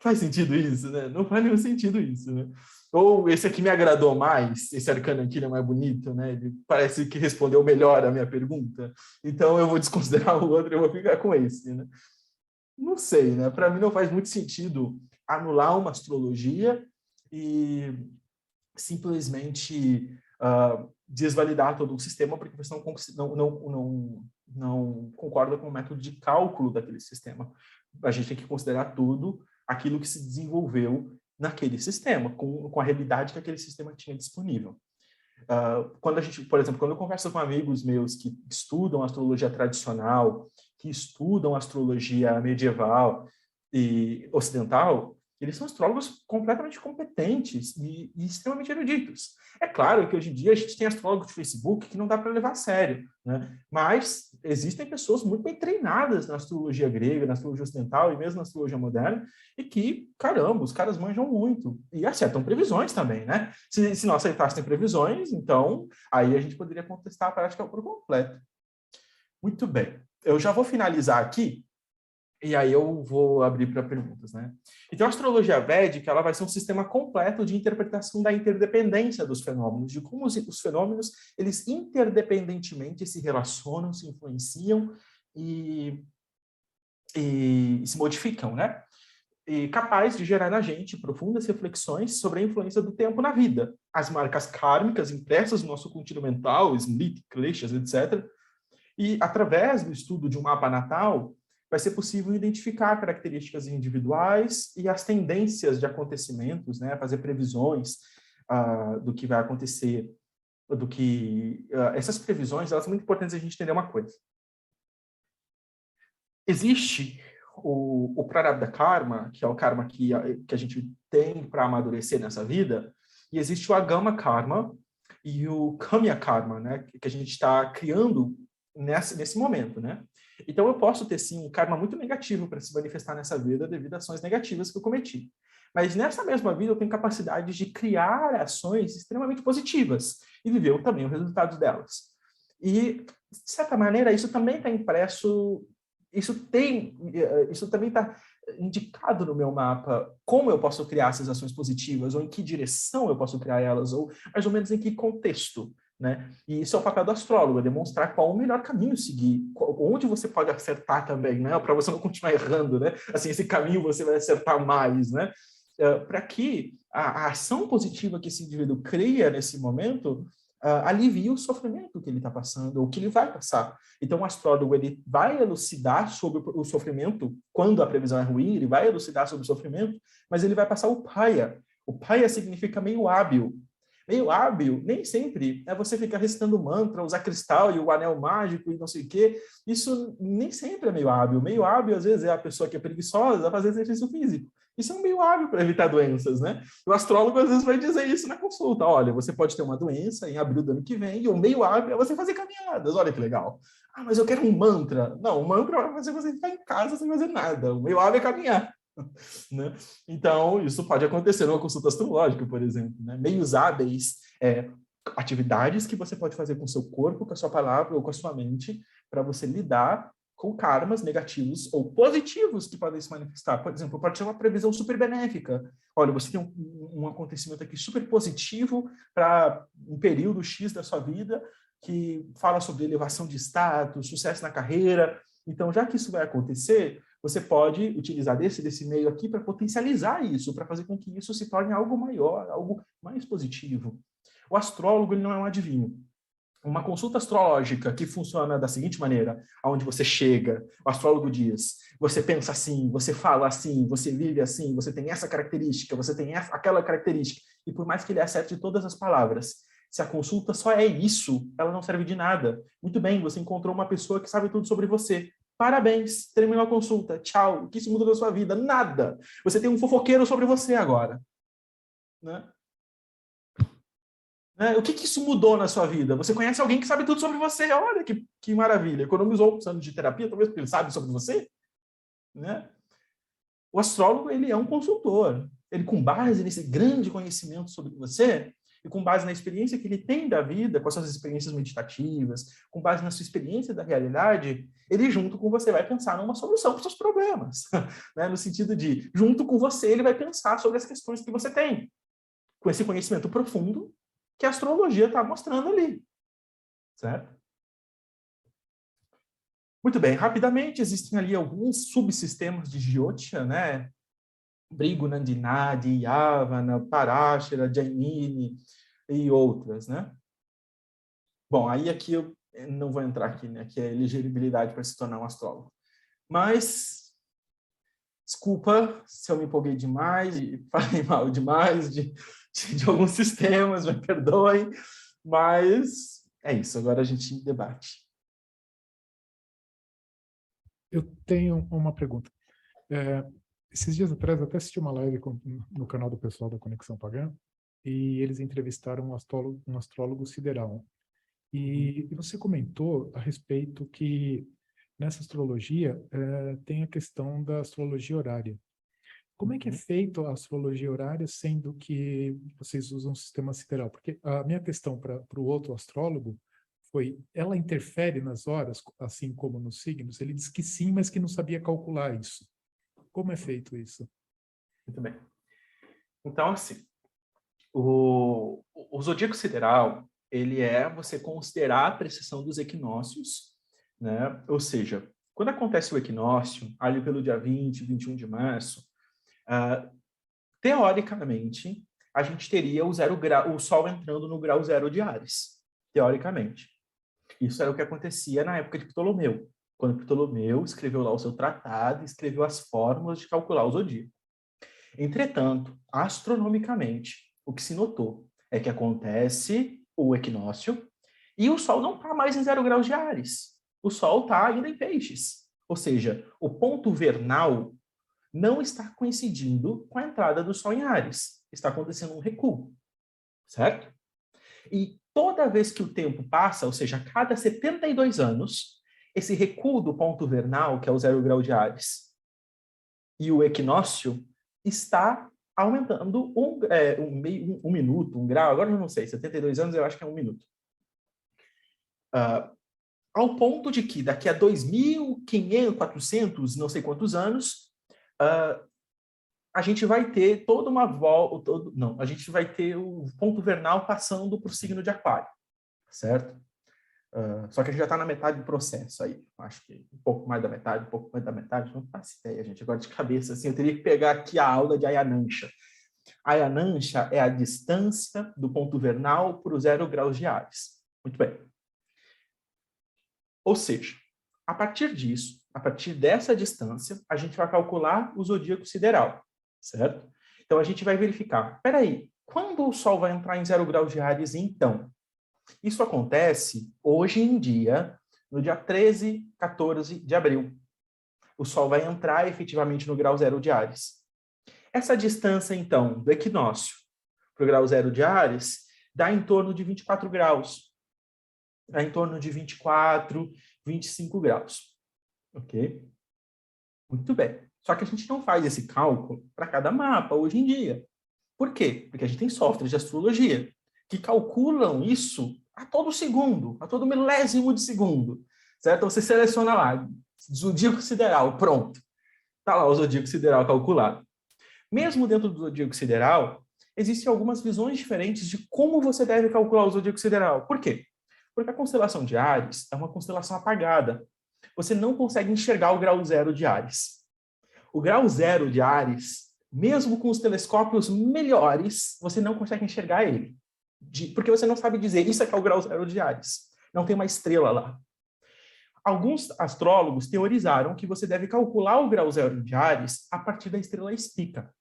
faz sentido isso, né? Não faz nenhum sentido isso, né? Ou esse aqui me agradou mais, esse arcano aqui ele é mais bonito, né? Ele parece que respondeu melhor a minha pergunta. Então eu vou desconsiderar o outro, eu vou ficar com esse, né? Não sei, né? Para mim não faz muito sentido anular uma astrologia e simplesmente desvalidar todo o sistema porque você não concorda com o método de cálculo daquele sistema. A gente tem que considerar tudo aquilo que se desenvolveu naquele sistema, com a realidade que aquele sistema tinha disponível. Quando a gente, por exemplo, quando eu converso com amigos meus que estudam astrologia tradicional, que estudam astrologia medieval e ocidental, eles são astrólogos completamente competentes e extremamente eruditos. É claro que hoje em dia a gente tem astrólogos de Facebook que não dá para levar a sério, né? Mas existem pessoas muito bem treinadas na astrologia grega, na astrologia ocidental e mesmo na astrologia moderna e que, caramba, os caras manjam muito e acertam previsões também, né? Se não acertassem previsões, então aí a gente poderia contestar a prática por completo. Muito bem. Eu já vou finalizar aqui e aí eu vou abrir para perguntas, né? Então, a astrologia védica, ela vai ser um sistema completo de interpretação da interdependência dos fenômenos, de como os fenômenos, eles interdependentemente se relacionam, se influenciam e se modificam, né? E capaz de gerar na gente profundas reflexões sobre a influência do tempo na vida, as marcas kármicas impressas no nosso contínuo mental, smriti, kleshas, etc. E, através do estudo de um mapa natal, vai ser possível identificar características individuais e as tendências de acontecimentos, né? Fazer previsões do que vai acontecer, essas previsões, elas são muito importantes a gente entender uma coisa. Existe o Prarabdha Karma, que é o karma que a gente tem para amadurecer nessa vida, e existe o Agama Karma e o Kamya Karma, né? Que a gente está criando nesse momento, né? Então, eu posso ter, sim, um karma muito negativo para se manifestar nessa vida devido a ações negativas que eu cometi. Mas nessa mesma vida, eu tenho capacidade de criar ações extremamente positivas e viver também os resultados delas. E, de certa maneira, isso também está impresso, isso também está indicado no meu mapa como eu posso criar essas ações positivas, ou em que direção eu posso criar elas, ou mais ou menos em que contexto. Né? E isso é o papel do astrólogo, é demonstrar qual o melhor caminho seguir, onde você pode acertar também, né? Para você não continuar errando, né? Assim, esse caminho você vai acertar mais, né? Para que a ação positiva que esse indivíduo cria nesse momento alivie o sofrimento que ele está passando, ou que ele vai passar. Então, o astrólogo ele vai elucidar sobre o sofrimento, quando a previsão é ruim, ele vai elucidar sobre o sofrimento, mas ele vai passar o paya. O paya significa meio hábil. Meio hábil, nem sempre é você ficar recitando mantra, usar cristal e o anel mágico e não sei o quê. Isso nem sempre é meio hábil. Meio hábil, às vezes, é a pessoa que é preguiçosa a fazer exercício físico. Isso é um meio hábil para evitar doenças, né? O astrólogo, às vezes, vai dizer isso na consulta. Olha, você pode ter uma doença em abril do ano que vem e o meio hábil é você fazer caminhadas. Olha que legal. Ah, mas eu quero um mantra. Não, o mantra vai fazer você ficar em casa sem fazer nada. O meio hábil é caminhar. Né? Então, isso pode acontecer numa consulta astrológica, por exemplo. Né? Meios hábeis, atividades que você pode fazer com o seu corpo, com a sua palavra ou com a sua mente, para você lidar com karmas negativos ou positivos que podem se manifestar. Por exemplo, pode ser uma previsão super benéfica. Olha, você tem um acontecimento aqui super positivo para um período X da sua vida que fala sobre elevação de status, sucesso na carreira. Então, já que isso vai acontecer, você pode utilizar desse meio aqui para potencializar isso, para fazer com que isso se torne algo maior, algo mais positivo. O astrólogo ele não é um adivinho. Uma consulta astrológica que funciona da seguinte maneira, onde você chega, o astrólogo diz, você pensa assim, você fala assim, você vive assim, você tem essa característica, você tem aquela característica, e por mais que ele acerte todas as palavras, Se a consulta só é isso, ela não serve de nada. Muito bem, você encontrou uma pessoa que sabe tudo sobre você. Parabéns, terminou a consulta. Tchau. O que isso muda na sua vida? Nada. Você tem um fofoqueiro sobre você agora. Né? O que isso mudou na sua vida? Você conhece alguém que sabe tudo sobre você. Olha que maravilha. Economizou anos de terapia, talvez porque ele sabe sobre você. Né? O astrólogo, ele é um consultor. Ele, com base nesse grande conhecimento sobre você, e com base na experiência que ele tem da vida, com as suas experiências meditativas, com base na sua experiência da realidade, ele, junto com você, vai pensar numa solução para os seus problemas. Né? No sentido de, junto com você, ele vai pensar sobre as questões que você tem, com esse conhecimento profundo que a astrologia está mostrando ali. Certo? Muito bem, rapidamente, existem ali alguns subsistemas de Jyotisha, né? Brigu Nandinadi, Yavana, Parashara, Jainini e outras, né? Bom, aí aqui eu não vou entrar aqui, né? Que é elegibilidade para se tornar um astrólogo. Mas, desculpa se eu me empolguei demais e falei mal demais de alguns sistemas, me perdoem, mas é isso, agora a gente debate.
Eu tenho uma pergunta. Esses dias atrás, eu até assisti uma live no canal do pessoal da Conexão Pagã, e eles entrevistaram um astrólogo sideral. E você comentou a respeito que nessa astrologia tem a questão da astrologia horária. Como é que é feito a astrologia horária, sendo que vocês usam o sistema sideral? Porque a minha questão para o outro astrólogo foi, ela interfere nas horas, assim como nos signos? Ele disse que sim, mas que não sabia calcular isso. Como é feito isso?
Muito bem. Então, assim, o zodíaco sideral, ele é você considerar a precessão dos equinócios, né? Ou seja, quando acontece o equinócio, ali pelo dia 20, 21 de março, teoricamente, a gente teria o Sol entrando no grau zero de Áries, teoricamente. Isso era o que acontecia na época de Ptolomeu, quando Ptolomeu escreveu lá o seu tratado, escreveu as fórmulas de calcular o zodíaco. Entretanto, astronomicamente, o que se notou é que acontece o equinócio e o Sol não está mais em 0 graus de Áries. O Sol está ainda em Peixes. Ou seja, o ponto vernal não está coincidindo com a entrada do Sol em Áries. Está acontecendo um recuo. Certo? E toda vez que o tempo passa, ou seja, a cada 72 anos, esse recuo do ponto vernal, que é o 0 grau de Áries, e o equinócio, está aumentando um minuto, um grau, agora eu não sei, 72 anos eu acho que é 1 minuto. Ao ponto de que daqui a 2.500, 400, não sei quantos anos, a gente vai ter toda uma volta, a gente vai ter o ponto vernal passando para o signo de Aquário, certo? Só que a gente já está na metade do processo aí. Acho que um pouco mais da metade, não faço ideia, gente. Agora de cabeça, assim, eu teria que pegar aqui a aula de Ayanansha. Ayanansha é a distância do ponto vernal para os 0 graus de Áries. Muito bem. Ou seja, a partir disso, a partir dessa distância, a gente vai calcular o zodíaco sideral, certo? Então, a gente vai verificar, peraí, quando o Sol vai entrar em 0 graus de Áries, então? Isso acontece hoje em dia, no dia 13, 14 de abril. O Sol vai entrar efetivamente no grau zero de Áries. Essa distância, então, do equinócio para o grau zero de Áries, dá em torno de 24 graus. Dá em torno de 24, 25 graus. Ok? Muito bem. Só que a gente não faz esse cálculo para cada mapa hoje em dia. Por quê? Porque a gente tem softwares de astrologia que calculam isso a todo segundo, a todo milésimo de segundo, certo? Você seleciona lá, zodíaco sideral, pronto. Está lá o zodíaco sideral calculado. Mesmo dentro do zodíaco sideral, existem algumas visões diferentes de como você deve calcular o zodíaco sideral. Por quê? Porque a constelação de Áries é uma constelação apagada. Você não consegue enxergar o grau zero de Áries. O grau zero de Áries, mesmo com os telescópios melhores, você não consegue enxergar ele. Porque você não sabe dizer, isso aqui é o grau zero de Áries. Não tem uma estrela lá. Alguns astrólogos teorizaram que você deve calcular o grau zero de Áries a partir da estrela Spica,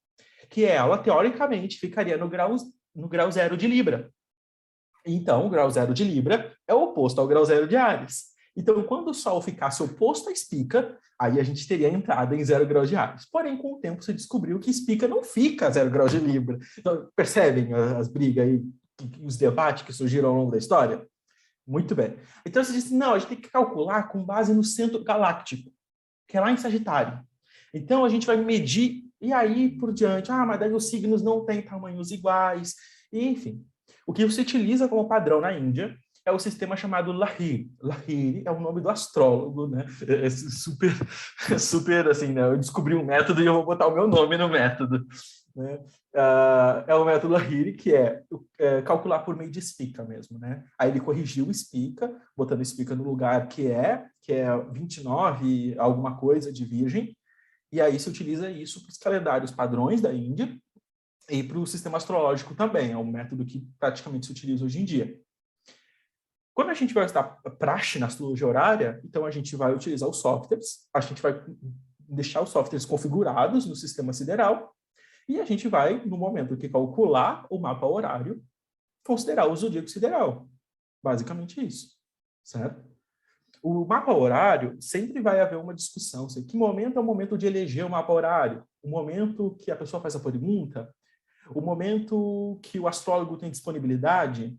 que ela, teoricamente, ficaria no grau zero de Libra. Então, o grau zero de Libra é o oposto ao grau zero de Áries. Então, quando o Sol ficasse oposto a Espica, aí a gente teria entrada em 0 graus de Áries. Porém, com o tempo, você descobriu que Espica não fica a 0 graus de Libra. Então, percebem as brigas aí, os debates que surgiram ao longo da história? Muito bem. Então, você disse, não, a gente tem que calcular com base no centro galáctico, que é lá em Sagitário. Então, a gente vai medir, e aí por diante, mas daí os signos não têm tamanhos iguais, e, enfim. O que se utiliza como padrão na Índia é o sistema chamado Lahiri. Lahiri é o nome do astrólogo, né? É super assim, né? Eu descobri um método e eu vou botar o meu nome no método. Né? É o método Lahiri, que é calcular por meio de Espica mesmo, né? Aí ele corrigiu o Espica, botando Espica no lugar que é 29, alguma coisa de Virgem, e aí se utiliza isso para os calendários padrões da Índia e para o sistema astrológico também. É um método que praticamente se utiliza hoje em dia. Quando a gente vai usar praxe na astrologia horária, então a gente vai utilizar os softwares, a gente vai deixar os softwares configurados no sistema sideral, e a gente vai, no momento que calcular o mapa horário, considerar o zodíaco sideral. Basicamente isso, certo? O mapa horário, sempre vai haver uma discussão. Que momento é o momento de eleger o mapa horário? O momento que a pessoa faz a pergunta? O momento que o astrólogo tem disponibilidade?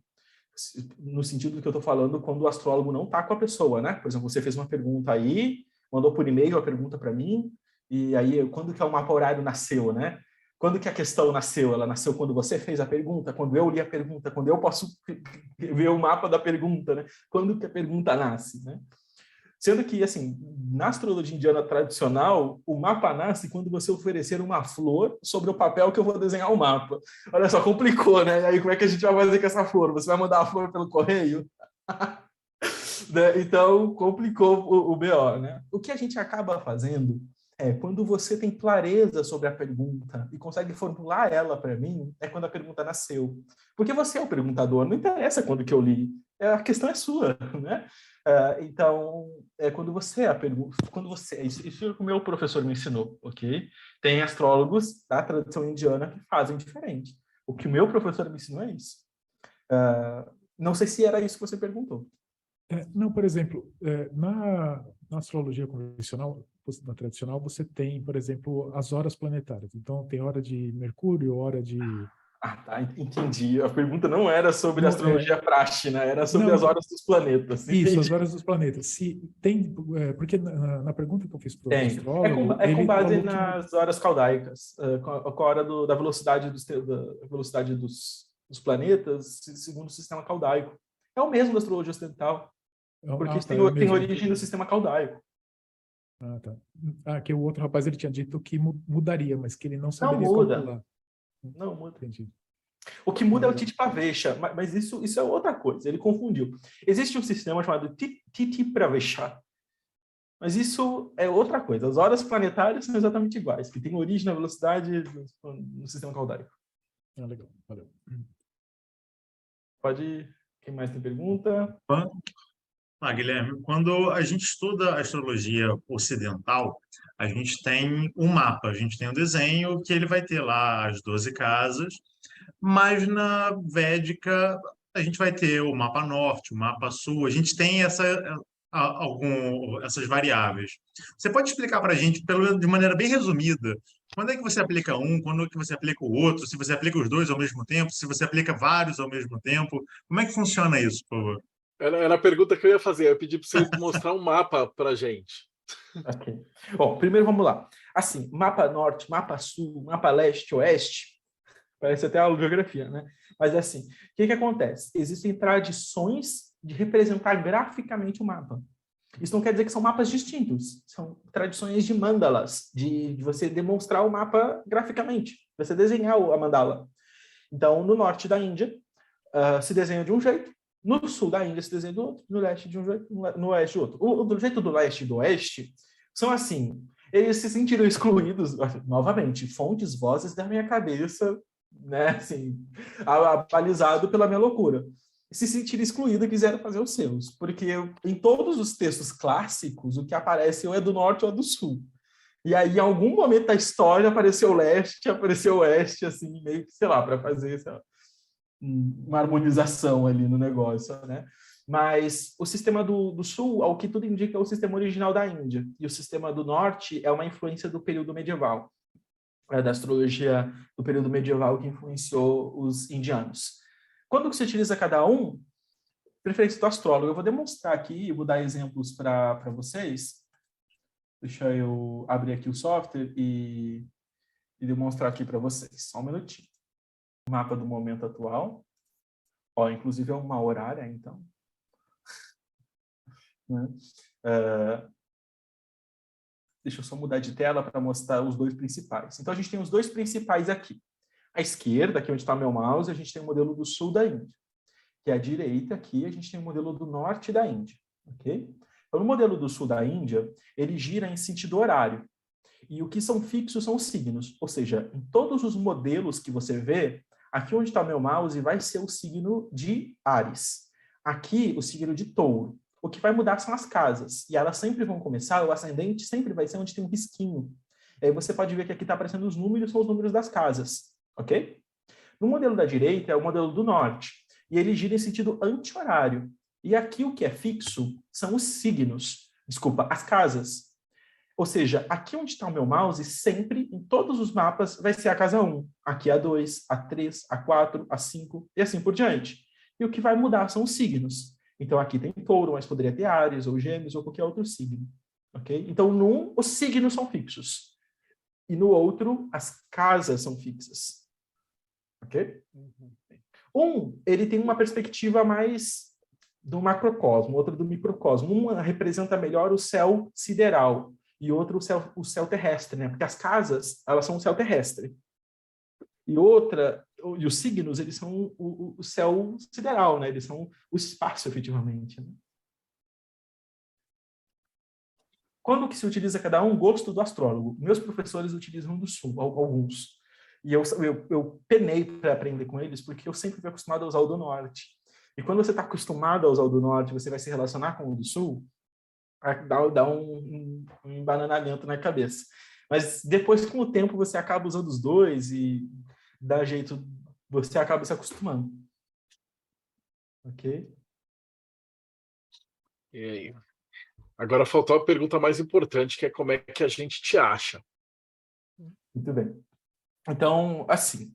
No sentido do que eu estou falando, quando o astrólogo não está com a pessoa, né? Por exemplo, você fez uma pergunta aí, mandou por e-mail a pergunta para mim, e aí, quando que o mapa horário nasceu, né? Quando que a questão nasceu? Ela nasceu quando você fez a pergunta, quando eu li a pergunta, quando eu posso ver o mapa da pergunta, né? Quando que a pergunta nasce, né? Sendo que, assim, na astrologia indiana tradicional, o mapa nasce quando você oferecer uma flor sobre o papel que eu vou desenhar o mapa. Olha só, complicou, né? E aí, como é que a gente vai fazer com essa flor? Você vai mandar a flor pelo correio? Né? Então, complicou o BO, né? O que a gente acaba fazendo é, quando você tem clareza sobre a pergunta e consegue formular ela para mim, é quando a pergunta nasceu. Porque você é o perguntador, não interessa quando que eu li. A questão é sua, né? Então, quando você isso o meu professor me ensinou, ok? Tem astrólogos da tradição indiana que fazem diferente. O que o meu professor me ensinou é isso. Não sei se era isso que você perguntou.
Não, por exemplo, na astrologia convencional, na tradicional, você tem, por exemplo, as horas planetárias. Então, tem hora de Mercúrio, hora de...
Tá, entendi. A pergunta não era sobre astrologia prática, era sobre as horas dos planetas.
Isso, entendi. As horas dos planetas. Se tem, porque na pergunta que eu fiz para o astrólogo...
com base nas horas caldaicas, com a hora da velocidade dos planetas, segundo o sistema caldaico. É o mesmo da astrologia ocidental, porque tem origem no sistema caldaico.
Tá. Que o outro rapaz ele tinha dito que mudaria, mas que ele não saberia calcular.
Não muda.
Entendi.
O que muda é o Titi-Pravesha, mas isso é outra coisa, ele confundiu. Existe um sistema chamado Titi-Pravesha, mas isso é outra coisa. As horas planetárias são exatamente iguais, que tem origem na velocidade no sistema caldaico.
Legal, valeu.
Pode... Quem mais tem pergunta?
Guilherme, quando a gente estuda a astrologia ocidental, a gente tem um mapa, a gente tem um desenho que ele vai ter lá as 12 casas, mas na Védica a gente vai ter o mapa norte, o mapa sul, a gente tem essas variáveis. Você pode explicar para a gente, de maneira bem resumida, quando é que você aplica um, quando é que você aplica o outro, se você aplica os dois ao mesmo tempo, se você aplica vários ao mesmo tempo, como é que funciona isso, por favor?
Era a pergunta que eu ia fazer. Eu pedi para você mostrar um mapa para a gente.
Ok. Bom, primeiro vamos lá. Assim, mapa norte, mapa sul, mapa leste, oeste, parece até a geografia, né? Mas assim, o que acontece? Existem tradições de representar graficamente o mapa. Isso não quer dizer que são mapas distintos. São tradições de mandalas, de você demonstrar o mapa graficamente, você desenhar a mandala. Então, no norte da Índia, se desenha de um jeito, no sul da Índia se desenha do outro, no leste de um jeito, no oeste de outro. Do jeito do leste e do oeste, são assim, eles se sentiram excluídos, novamente, fontes, vozes da minha cabeça, né, assim, abalizado pela minha loucura. Se sentiram excluídos e quiseram fazer os seus, porque em todos os textos clássicos, o que aparece ou é do norte ou é do sul. E aí, em algum momento da história, apareceu o leste, apareceu o oeste, assim, meio que, sei lá, para fazer, sei lá. uma harmonização ali no negócio, né? Mas o sistema do Sul, ao que tudo indica, é o sistema original da Índia, e o sistema do Norte é uma influência do período medieval, da astrologia do período medieval que influenciou os indianos. Quando que se utiliza cada um? Preferência do astrólogo. Eu vou demonstrar aqui, eu vou dar exemplos para vocês. Deixa eu abrir aqui o software e demonstrar aqui para vocês. Só um minutinho. Mapa do momento atual. Ó, inclusive é uma horária, então. Né? Deixa eu só mudar de tela para mostrar os dois principais. Então, a gente tem os dois principais aqui. À esquerda, aqui onde está meu mouse, a gente tem o modelo do sul da Índia. Que à direita, aqui, a gente tem o modelo do norte da Índia. Ok? Então, no modelo do sul da Índia, ele gira em sentido horário. E o que são fixos são os signos. Ou seja, em todos os modelos que você vê, aqui onde está meu mouse vai ser o signo de Áries. Aqui, o signo de Touro. O que vai mudar são as casas. E elas sempre vão começar, o ascendente sempre vai ser onde tem um risquinho. E aí você pode ver que aqui está aparecendo os números, são os números das casas. Ok? No modelo da direita é o modelo do norte. E ele gira em sentido anti-horário. E aqui o que é fixo são os signos. Desculpa, as casas. Ou seja, aqui onde está o meu mouse, sempre, em todos os mapas, vai ser a casa 1. Aqui a 2, a 3, a 4, a 5 e assim por diante. E o que vai mudar são os signos. Então, aqui tem touro, mas poderia ter Áries, ou Gêmeos, ou qualquer outro signo. Ok? Então, num, os signos são fixos. E no outro, as casas são fixas. Ok? Ele tem uma perspectiva mais do macrocosmo, outro do microcosmo. Uma representa melhor o céu sideral e outro o céu terrestre, né? Porque as casas, elas são o céu terrestre. E os signos, eles são o céu sideral, né? Eles são o espaço, efetivamente. Né? Quando que se utiliza cada um? Gosto do astrólogo. Meus professores utilizam do sul, alguns. E eu penei para aprender com eles, porque eu sempre fui acostumado a usar o do norte. E quando você está acostumado a usar o do norte, você vai se relacionar com o do sul, dá um embananamento na cabeça. Mas depois, com o tempo, você acaba usando os dois e dá jeito, você acaba se acostumando. Ok?
E aí? Agora faltou a pergunta mais importante, que é como é que a gente te acha.
Muito bem. Então, assim,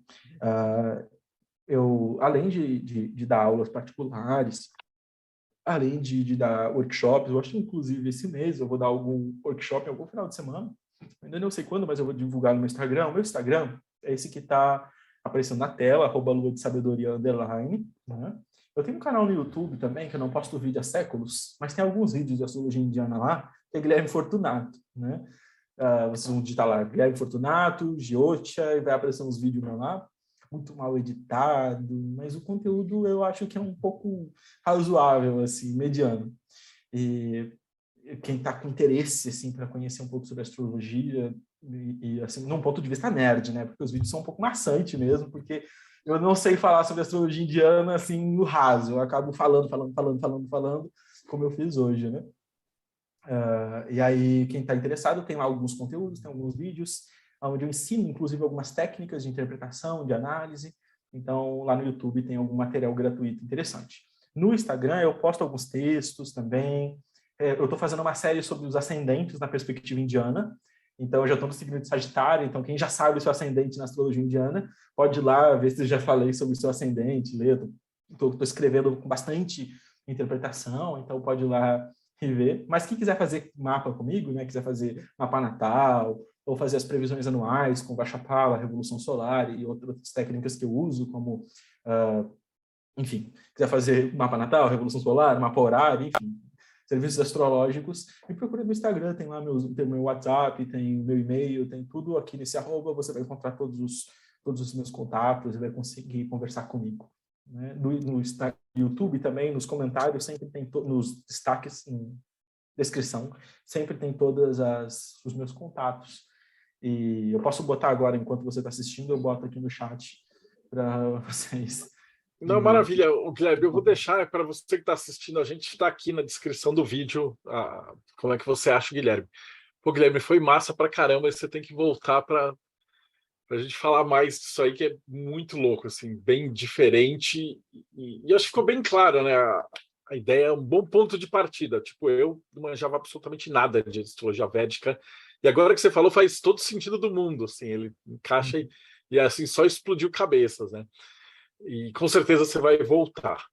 eu, além de dar aulas particulares, além de dar workshops, eu acho que inclusive esse mês eu vou dar algum workshop em algum final de semana, ainda não sei quando, mas eu vou divulgar no meu Instagram. O meu Instagram é esse que está aparecendo na tela, @luadesabedoria_, né? Eu tenho um canal no YouTube também, que eu não posto vídeo há séculos, mas tem alguns vídeos de astrologia indiana lá, que é Guilherme Fortunato, né? Vocês vão digitar lá, Guilherme Fortunato, Giotia, e vai aparecer uns vídeos lá, muito mal editado, mas o conteúdo eu acho que é um pouco razoável, assim, mediano. E quem está com interesse, assim, para conhecer um pouco sobre astrologia, e assim, num ponto de vista nerd, né? Porque os vídeos são um pouco maçantes mesmo, porque eu não sei falar sobre astrologia indiana, assim, no raso. Eu acabo falando, como eu fiz hoje, né? E aí, quem está interessado, tem lá alguns conteúdos, tem alguns vídeos, onde eu ensino, inclusive, algumas técnicas de interpretação, de análise. Então, lá no YouTube tem algum material gratuito interessante. No Instagram, eu posto alguns textos também. Eu estou fazendo uma série sobre os ascendentes na perspectiva indiana. Então, eu já estou no signo de Sagitário. Então, quem já sabe o seu ascendente na astrologia indiana, pode ir lá ver se eu já falei sobre o seu ascendente, ler. Estou escrevendo com bastante interpretação, então pode ir lá e ver. Mas quem quiser fazer mapa comigo, né, quiser fazer mapa natal, ou fazer as previsões anuais com Vachapala, Revolução Solar e outras técnicas que eu uso, como, enfim, quiser fazer mapa natal, Revolução Solar, mapa horário, enfim, serviços astrológicos, me procura no Instagram, tem lá tem meu WhatsApp, tem meu e-mail, tem tudo aqui nesse @, você vai encontrar todos os meus contatos e vai conseguir conversar comigo. Né? No YouTube também, nos comentários, sempre tem nos destaques em descrição, sempre tem todos os meus contatos. E eu posso botar agora, enquanto você está assistindo, eu boto aqui no chat para vocês.
Não, maravilha. Guilherme, eu vou deixar para você que está assistindo, a gente está aqui na descrição do vídeo, como é que você acha, Guilherme. Pô, Guilherme, foi massa pra caramba, você tem que voltar para para a gente falar mais disso aí, que é muito louco, assim, bem diferente. E acho que ficou bem claro, né? A ideia é um bom ponto de partida. Tipo, eu não manjava absolutamente nada de astrologia védica, e agora que você falou, faz todo sentido do mundo, assim, ele encaixa e assim, só explodiu cabeças, né? E com certeza você vai voltar.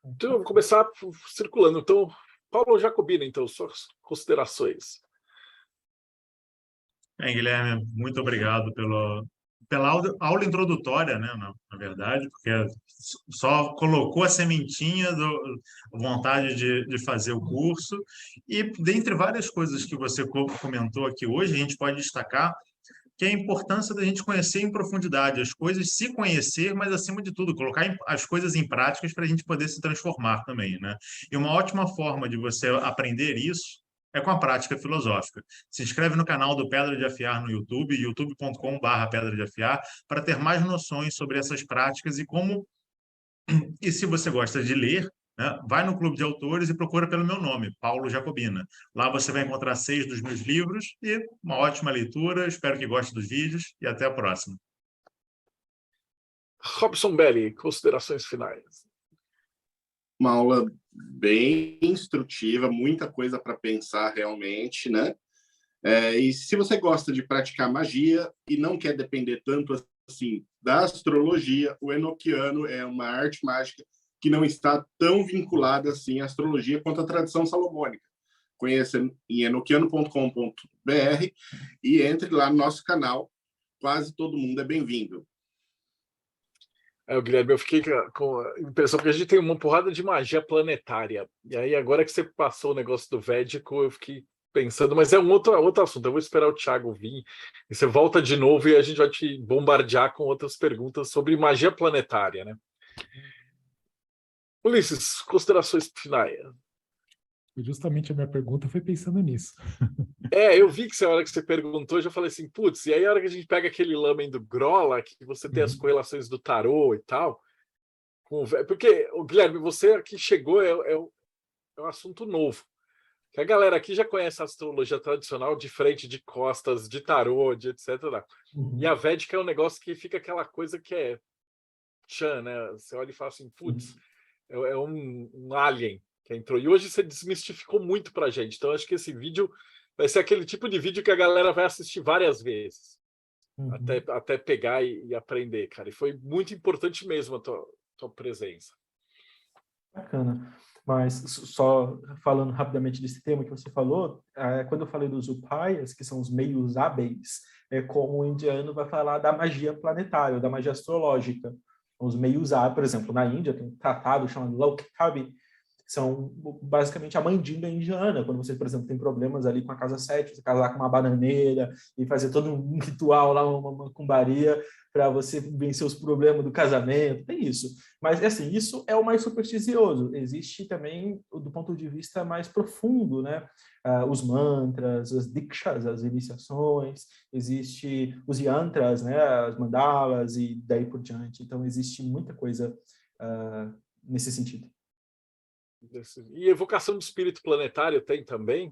Então, eu vou começar circulando. Então, Paulo Jacobina, então, suas considerações.
Bem, Guilherme, muito obrigado pela aula introdutória, né, na verdade, porque só colocou a sementinha da vontade de fazer o curso. E, dentre várias coisas que você comentou aqui hoje, a gente pode destacar que é a importância da gente conhecer em profundidade as coisas, se conhecer, mas, acima de tudo, colocar as coisas em práticas para a gente poder se transformar também, né? E uma ótima forma de você aprender isso é com a prática filosófica. Se inscreve no canal do Pedra de Afiar no YouTube, youtube.com/Pedra de Afiar, para ter mais noções sobre essas práticas e como... E se você gosta de ler, né, vai no Clube de Autores e procura pelo meu nome, Paulo Jacobina. Lá você vai encontrar 6 dos meus livros e uma ótima leitura. Espero que goste dos vídeos e até a próxima.
Robson Belli, considerações finais.
Uma aula bem instrutiva, muita coisa para pensar realmente, né? E se você gosta de praticar magia e não quer depender tanto assim da astrologia, o enoquiano é uma arte mágica que não está tão vinculada assim à astrologia quanto à tradição salomônica. Conheça em enoquiano.com.br e entre lá no nosso canal. Quase todo mundo é bem-vindo.
Guilherme, eu fiquei com a impressão que a gente tem uma porrada de magia planetária. E aí, agora que você passou o negócio do védico, eu fiquei pensando, mas é um outro assunto. Eu vou esperar o Thiago vir e você volta de novo e a gente vai te bombardear com outras perguntas sobre magia planetária, né? Ulisses, considerações finais.
Justamente a minha pergunta foi pensando nisso.
Eu vi que a hora que você perguntou, eu já falei assim, putz, e aí a hora que a gente pega aquele lamen do Grola, que você tem as correlações do tarô e tal, porque, Guilherme, você aqui chegou, é um assunto novo. Que a galera aqui já conhece a astrologia tradicional de frente, de costas, de tarô, de etc. E a védica é um negócio que fica aquela coisa que é tchan, né? Você olha e fala assim, putz, é um alien que entrou. E hoje você desmistificou muito pra gente. Então, acho que esse vídeo vai ser aquele tipo de vídeo que a galera vai assistir várias vezes, até pegar e aprender, cara. E foi muito importante mesmo a tua presença.
Bacana. Mas só falando rapidamente desse tema que você falou, quando eu falei dos upayas, que são os meios hábeis, é como o indiano vai falar da magia planetária, da magia astrológica. Os meios hábeis, por exemplo, na Índia tem um tratado chamado Lauktabi, que são basicamente a mandinga indiana, quando você, por exemplo, tem problemas ali com a casa 7, você casar com uma bananeira e fazer todo um ritual lá, uma macumbaria, para você vencer os problemas do casamento, tem isso. Mas, assim, isso é o mais supersticioso. Existe também, do ponto de vista mais profundo, né? Os mantras, as dikshas, as iniciações, existe os yantras, né? As mandalas e daí por diante. Então, existe muita coisa nesse sentido.
E evocação de espírito planetário tem também?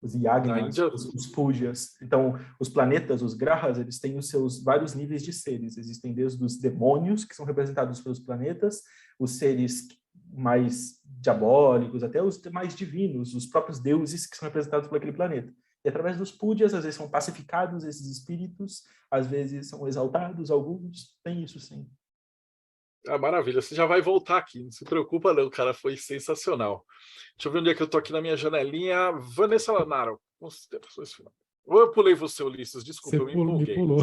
Os yagnas,
Índia...
os pujas. Então, os planetas, os grahas, eles têm os seus vários níveis de seres. Existem desde os demônios, que são representados pelos planetas, os seres mais diabólicos, até os mais divinos, os próprios deuses que são representados por aquele planeta. E através dos pujas, às vezes são pacificados esses espíritos, às vezes são exaltados, alguns têm isso sim.
Maravilha, você já vai voltar aqui, não se preocupa não, cara, foi sensacional. Deixa eu ver onde é que eu tô aqui na minha janelinha. Vanessa Lanaro, considerações finais. Ou eu pulei você, Ulisses, desculpa, eu me empolguei.
Me pulou.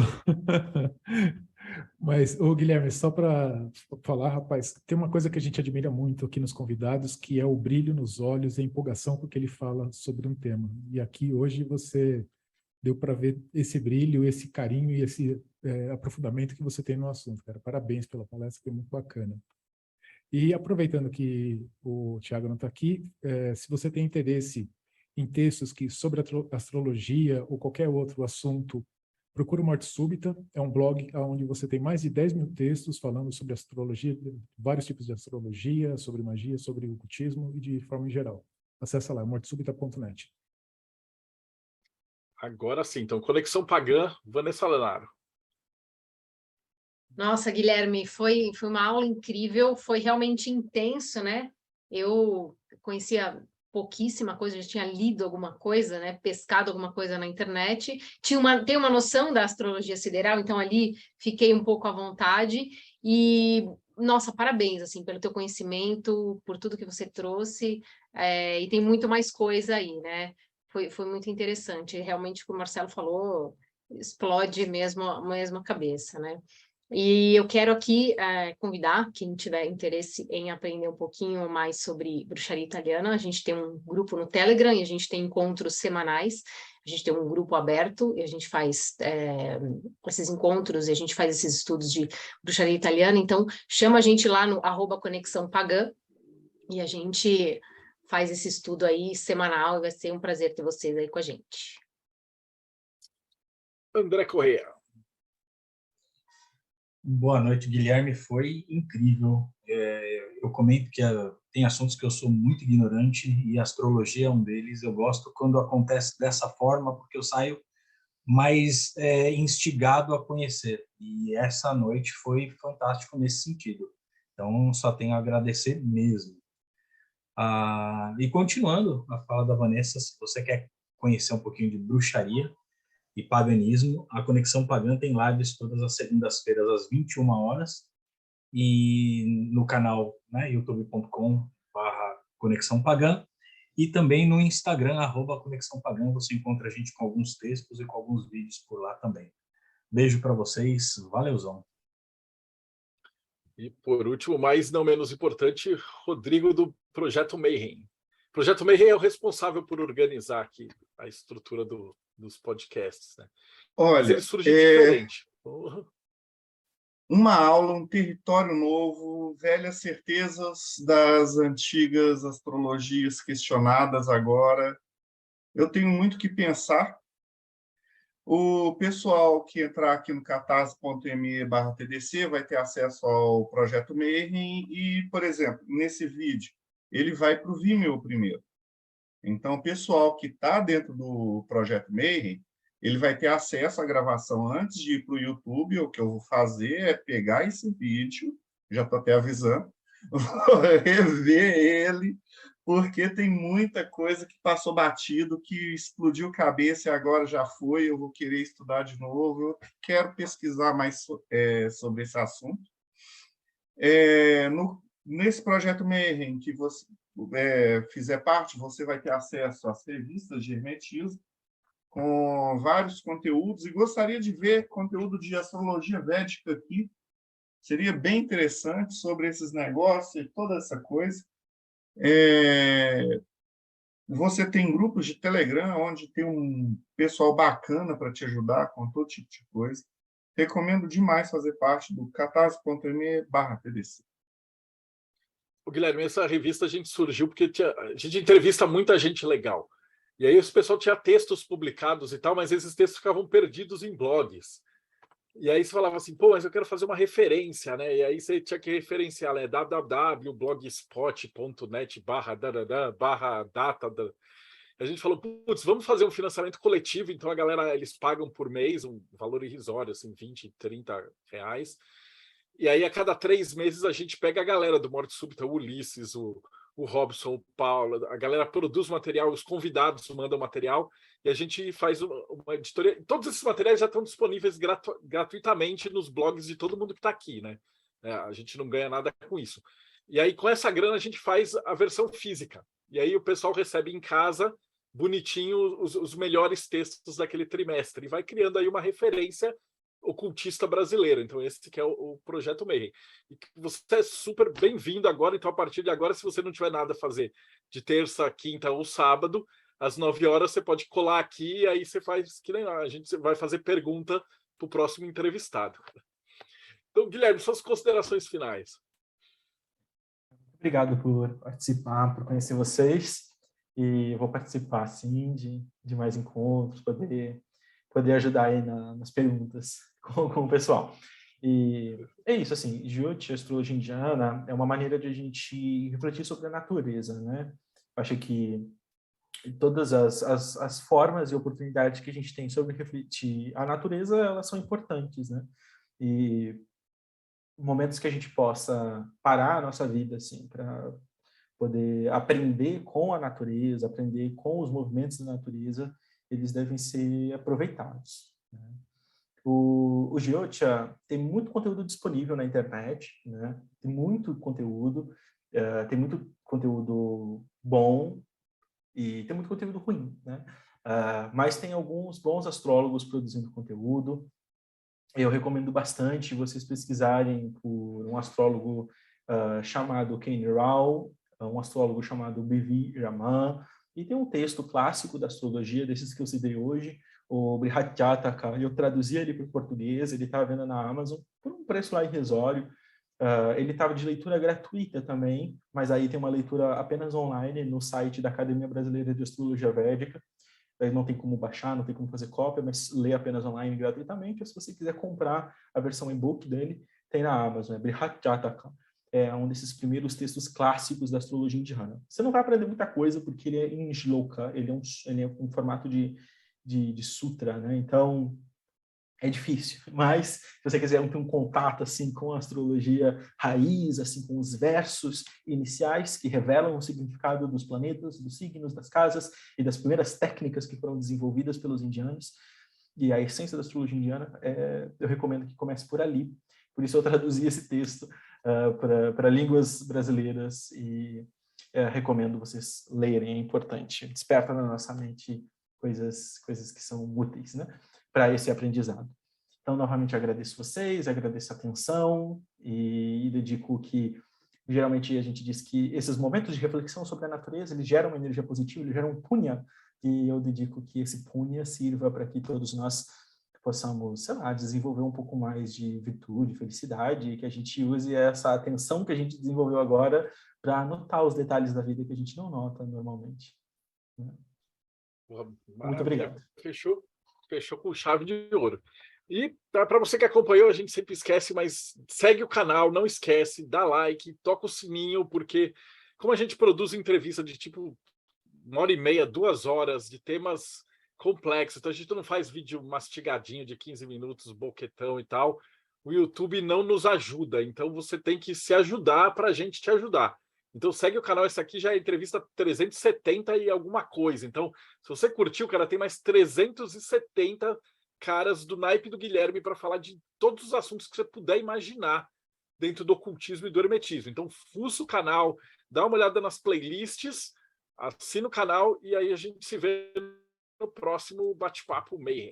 Mas, Guilherme, só para falar, rapaz, tem uma coisa que a gente admira muito aqui nos convidados, que é o brilho nos olhos e a empolgação com que ele fala sobre um tema. E aqui hoje você deu para ver esse brilho, esse carinho e esse aprofundamento que você tem no assunto, cara. Parabéns pela palestra, foi muito bacana. E aproveitando que o Thiago não está aqui, se você tem interesse em textos sobre astrologia ou qualquer outro assunto, procura o Morte Súbita, é um blog onde você tem mais de 10 mil textos falando sobre astrologia, vários tipos de astrologia, sobre magia, sobre ocultismo e de forma em geral. Acessa lá, mortesúbita.net.
Agora sim, então, Conexão Pagã, Vanessa Lanaro.
Nossa, Guilherme, foi uma aula incrível, foi realmente intenso, né? Eu conhecia pouquíssima coisa, já tinha lido alguma coisa, né? Pescado alguma coisa na internet. Tenho uma noção da astrologia sideral, então ali fiquei um pouco à vontade. E, nossa, parabéns, assim, pelo teu conhecimento, por tudo que você trouxe. E tem muito mais coisa aí, né? Foi muito interessante. Realmente, o que o Marcelo falou, explode mesmo a cabeça, né? E eu quero aqui convidar quem tiver interesse em aprender um pouquinho mais sobre bruxaria italiana. A gente tem um grupo no Telegram e a gente tem encontros semanais. A gente tem um grupo aberto e a gente faz esses encontros e a gente faz esses estudos de bruxaria italiana. Então, chama a gente lá no @Conexão Pagã e a gente faz esse estudo aí semanal e vai ser um prazer ter vocês aí com a gente.
André Correia.
Boa noite, Guilherme. Foi incrível. Eu comento que tem assuntos que eu sou muito ignorante e astrologia é um deles. Eu gosto quando acontece dessa forma, porque eu saio mais instigado a conhecer. E essa noite foi fantástico nesse sentido. Então, só tenho a agradecer mesmo. E continuando a fala da Vanessa, se você quer conhecer um pouquinho de bruxaria e paganismo, a Conexão Pagã tem lives todas as segundas-feiras às 21 horas e no canal, né, youtube.com/Conexão Pagã e também no Instagram @Conexão Pagã você encontra a gente com alguns textos e com alguns vídeos por lá também. Beijo para vocês, valeuzão.
E por último, mas não menos importante, Rodrigo do Projeto Mayhem. O Projeto Mayhem é o responsável por organizar aqui a estrutura dos podcasts, né? Mas
Olha,
ele surgiu diferente.
uma aula, um território novo, velhas certezas das antigas astrologias questionadas agora. Eu tenho muito que pensar. O pessoal que entrar aqui no catarse.me/TDC vai ter acesso ao Projeto Mayhem e, por exemplo, nesse vídeo, ele vai para o Vimeo primeiro. Então, o pessoal que está dentro do Projeto Mayhem, ele vai ter acesso à gravação antes de ir para o YouTube. O que eu vou fazer é pegar esse vídeo, já estou até avisando, vou rever ele, porque tem muita coisa que passou batido, que explodiu cabeça e agora já foi, eu vou querer estudar de novo, eu quero pesquisar mais sobre esse assunto. Nesse Projeto Mayhem, que você fizer parte, você vai ter acesso às revistas de hermetismo, com vários conteúdos, e gostaria de ver conteúdo de astrologia védica aqui. Seria bem interessante sobre esses negócios e toda essa coisa. Você tem grupos de Telegram, onde tem um pessoal bacana para te ajudar com todo tipo de coisa. Recomendo demais fazer parte do catarse.me/TDC.
O Guilherme, essa revista a gente surgiu porque a gente entrevista muita gente legal. E aí esse pessoal tinha textos publicados e tal, mas esses textos ficavam perdidos em blogs. E aí você falava assim, pô, mas eu quero fazer uma referência, né? E aí você tinha que referenciar, né? www.blogspot.net/data. A gente falou, putz, vamos fazer um financiamento coletivo, então a galera, eles pagam por mês um valor irrisório, assim, 20, 30 reais. E aí a cada 3 meses a gente pega a galera do Morte Súbita, o Ulisses, o Robson, o Paulo, a galera produz material, os convidados mandam material, e a gente faz uma editoria. Todos esses materiais já estão disponíveis gratuitamente nos blogs de todo mundo que está aqui, né? A gente não ganha nada com isso. E aí, com essa grana, a gente faz a versão física. E aí o pessoal recebe em casa, bonitinho, os melhores textos daquele trimestre. E vai criando aí uma referência ocultista brasileira. Então, esse que é o Projeto Mayhem. E você é super bem-vindo agora. Então, a partir de agora, se você não tiver nada a fazer de terça, quinta ou sábado, às 9 horas, você pode colar aqui e aí você faz que nem a gente vai fazer pergunta para o próximo entrevistado. Então, Guilherme, suas considerações finais.
Obrigado por participar, por conhecer vocês. E eu vou participar, sim, de mais encontros, poder ajudar aí nas perguntas com o pessoal. E é isso, assim, Jyoti, astrologia indiana, é uma maneira de a gente refletir sobre a natureza, né? Eu acho que todas as formas e oportunidades que a gente tem sobre refletir a natureza, elas são importantes, né? E momentos que a gente possa parar a nossa vida, assim, para poder aprender com a natureza, aprender com os movimentos da natureza, eles devem ser aproveitados, né? O Giotia tem muito conteúdo disponível na internet, né? Tem muito conteúdo bom e tem muito conteúdo ruim, né? Mas tem alguns bons astrólogos produzindo conteúdo. Eu recomendo bastante vocês pesquisarem por um astrólogo chamado Kane Rao, um astrólogo chamado B.V. Raman, e tem um texto clássico da astrologia, desses que eu citei hoje, o Brihatyataka. Eu traduzi ele para o português, ele está à venda na Amazon, por um preço lá irrisório. Ele estava de leitura gratuita também, mas aí tem uma leitura apenas online no site da Academia Brasileira de Astrologia Védica. Não tem como baixar, não tem como fazer cópia, mas lê apenas online gratuitamente. Ou se você quiser comprar a versão e-book dele, tem na Amazon, Brihatyataka. É um desses primeiros textos clássicos da astrologia indiana. Você não vai aprender muita coisa, porque ele é em shloka, ele é um formato de sutra, né? Então, é difícil. Mas, se você quiser ter um contato assim, com a astrologia raiz, assim, com os versos iniciais que revelam o significado dos planetas, dos signos, das casas e das primeiras técnicas que foram desenvolvidas pelos indianos, e a essência da astrologia indiana, eu recomendo que comece por ali. Por isso eu traduzi esse texto para línguas brasileiras e recomendo vocês lerem, é importante. Desperta na nossa mente coisas que são úteis, né, para esse aprendizado. Então, novamente, agradeço vocês, agradeço a atenção e dedico que, geralmente, a gente diz que esses momentos de reflexão sobre a natureza, eles geram uma energia positiva, eles geram um punha, e eu dedico que esse punha sirva para que todos nós possamos, sei lá, desenvolver um pouco mais de virtude, felicidade, e que a gente use essa atenção que a gente desenvolveu agora para anotar os detalhes da vida que a gente não nota normalmente. Muito obrigado.
Fechou com chave de ouro. E para você que acompanhou, a gente sempre esquece, mas segue o canal, não esquece, dá like, toca o sininho, porque como a gente produz entrevista de tipo 1h30, 2 horas, de temas complexos, então a gente não faz vídeo mastigadinho de 15 minutos, boquetão e tal, o YouTube não nos ajuda, então você tem que se ajudar para a gente te ajudar. Então segue o canal, essa aqui já é entrevista 370 e alguma coisa. Então, se você curtiu, cara, tem mais 370 caras do naipe do Guilherme para falar de todos os assuntos que você puder imaginar dentro do ocultismo e do hermetismo. Então, fuça o canal, dá uma olhada nas playlists, assina o canal e aí a gente se vê no próximo Bate-Papo Mayhem.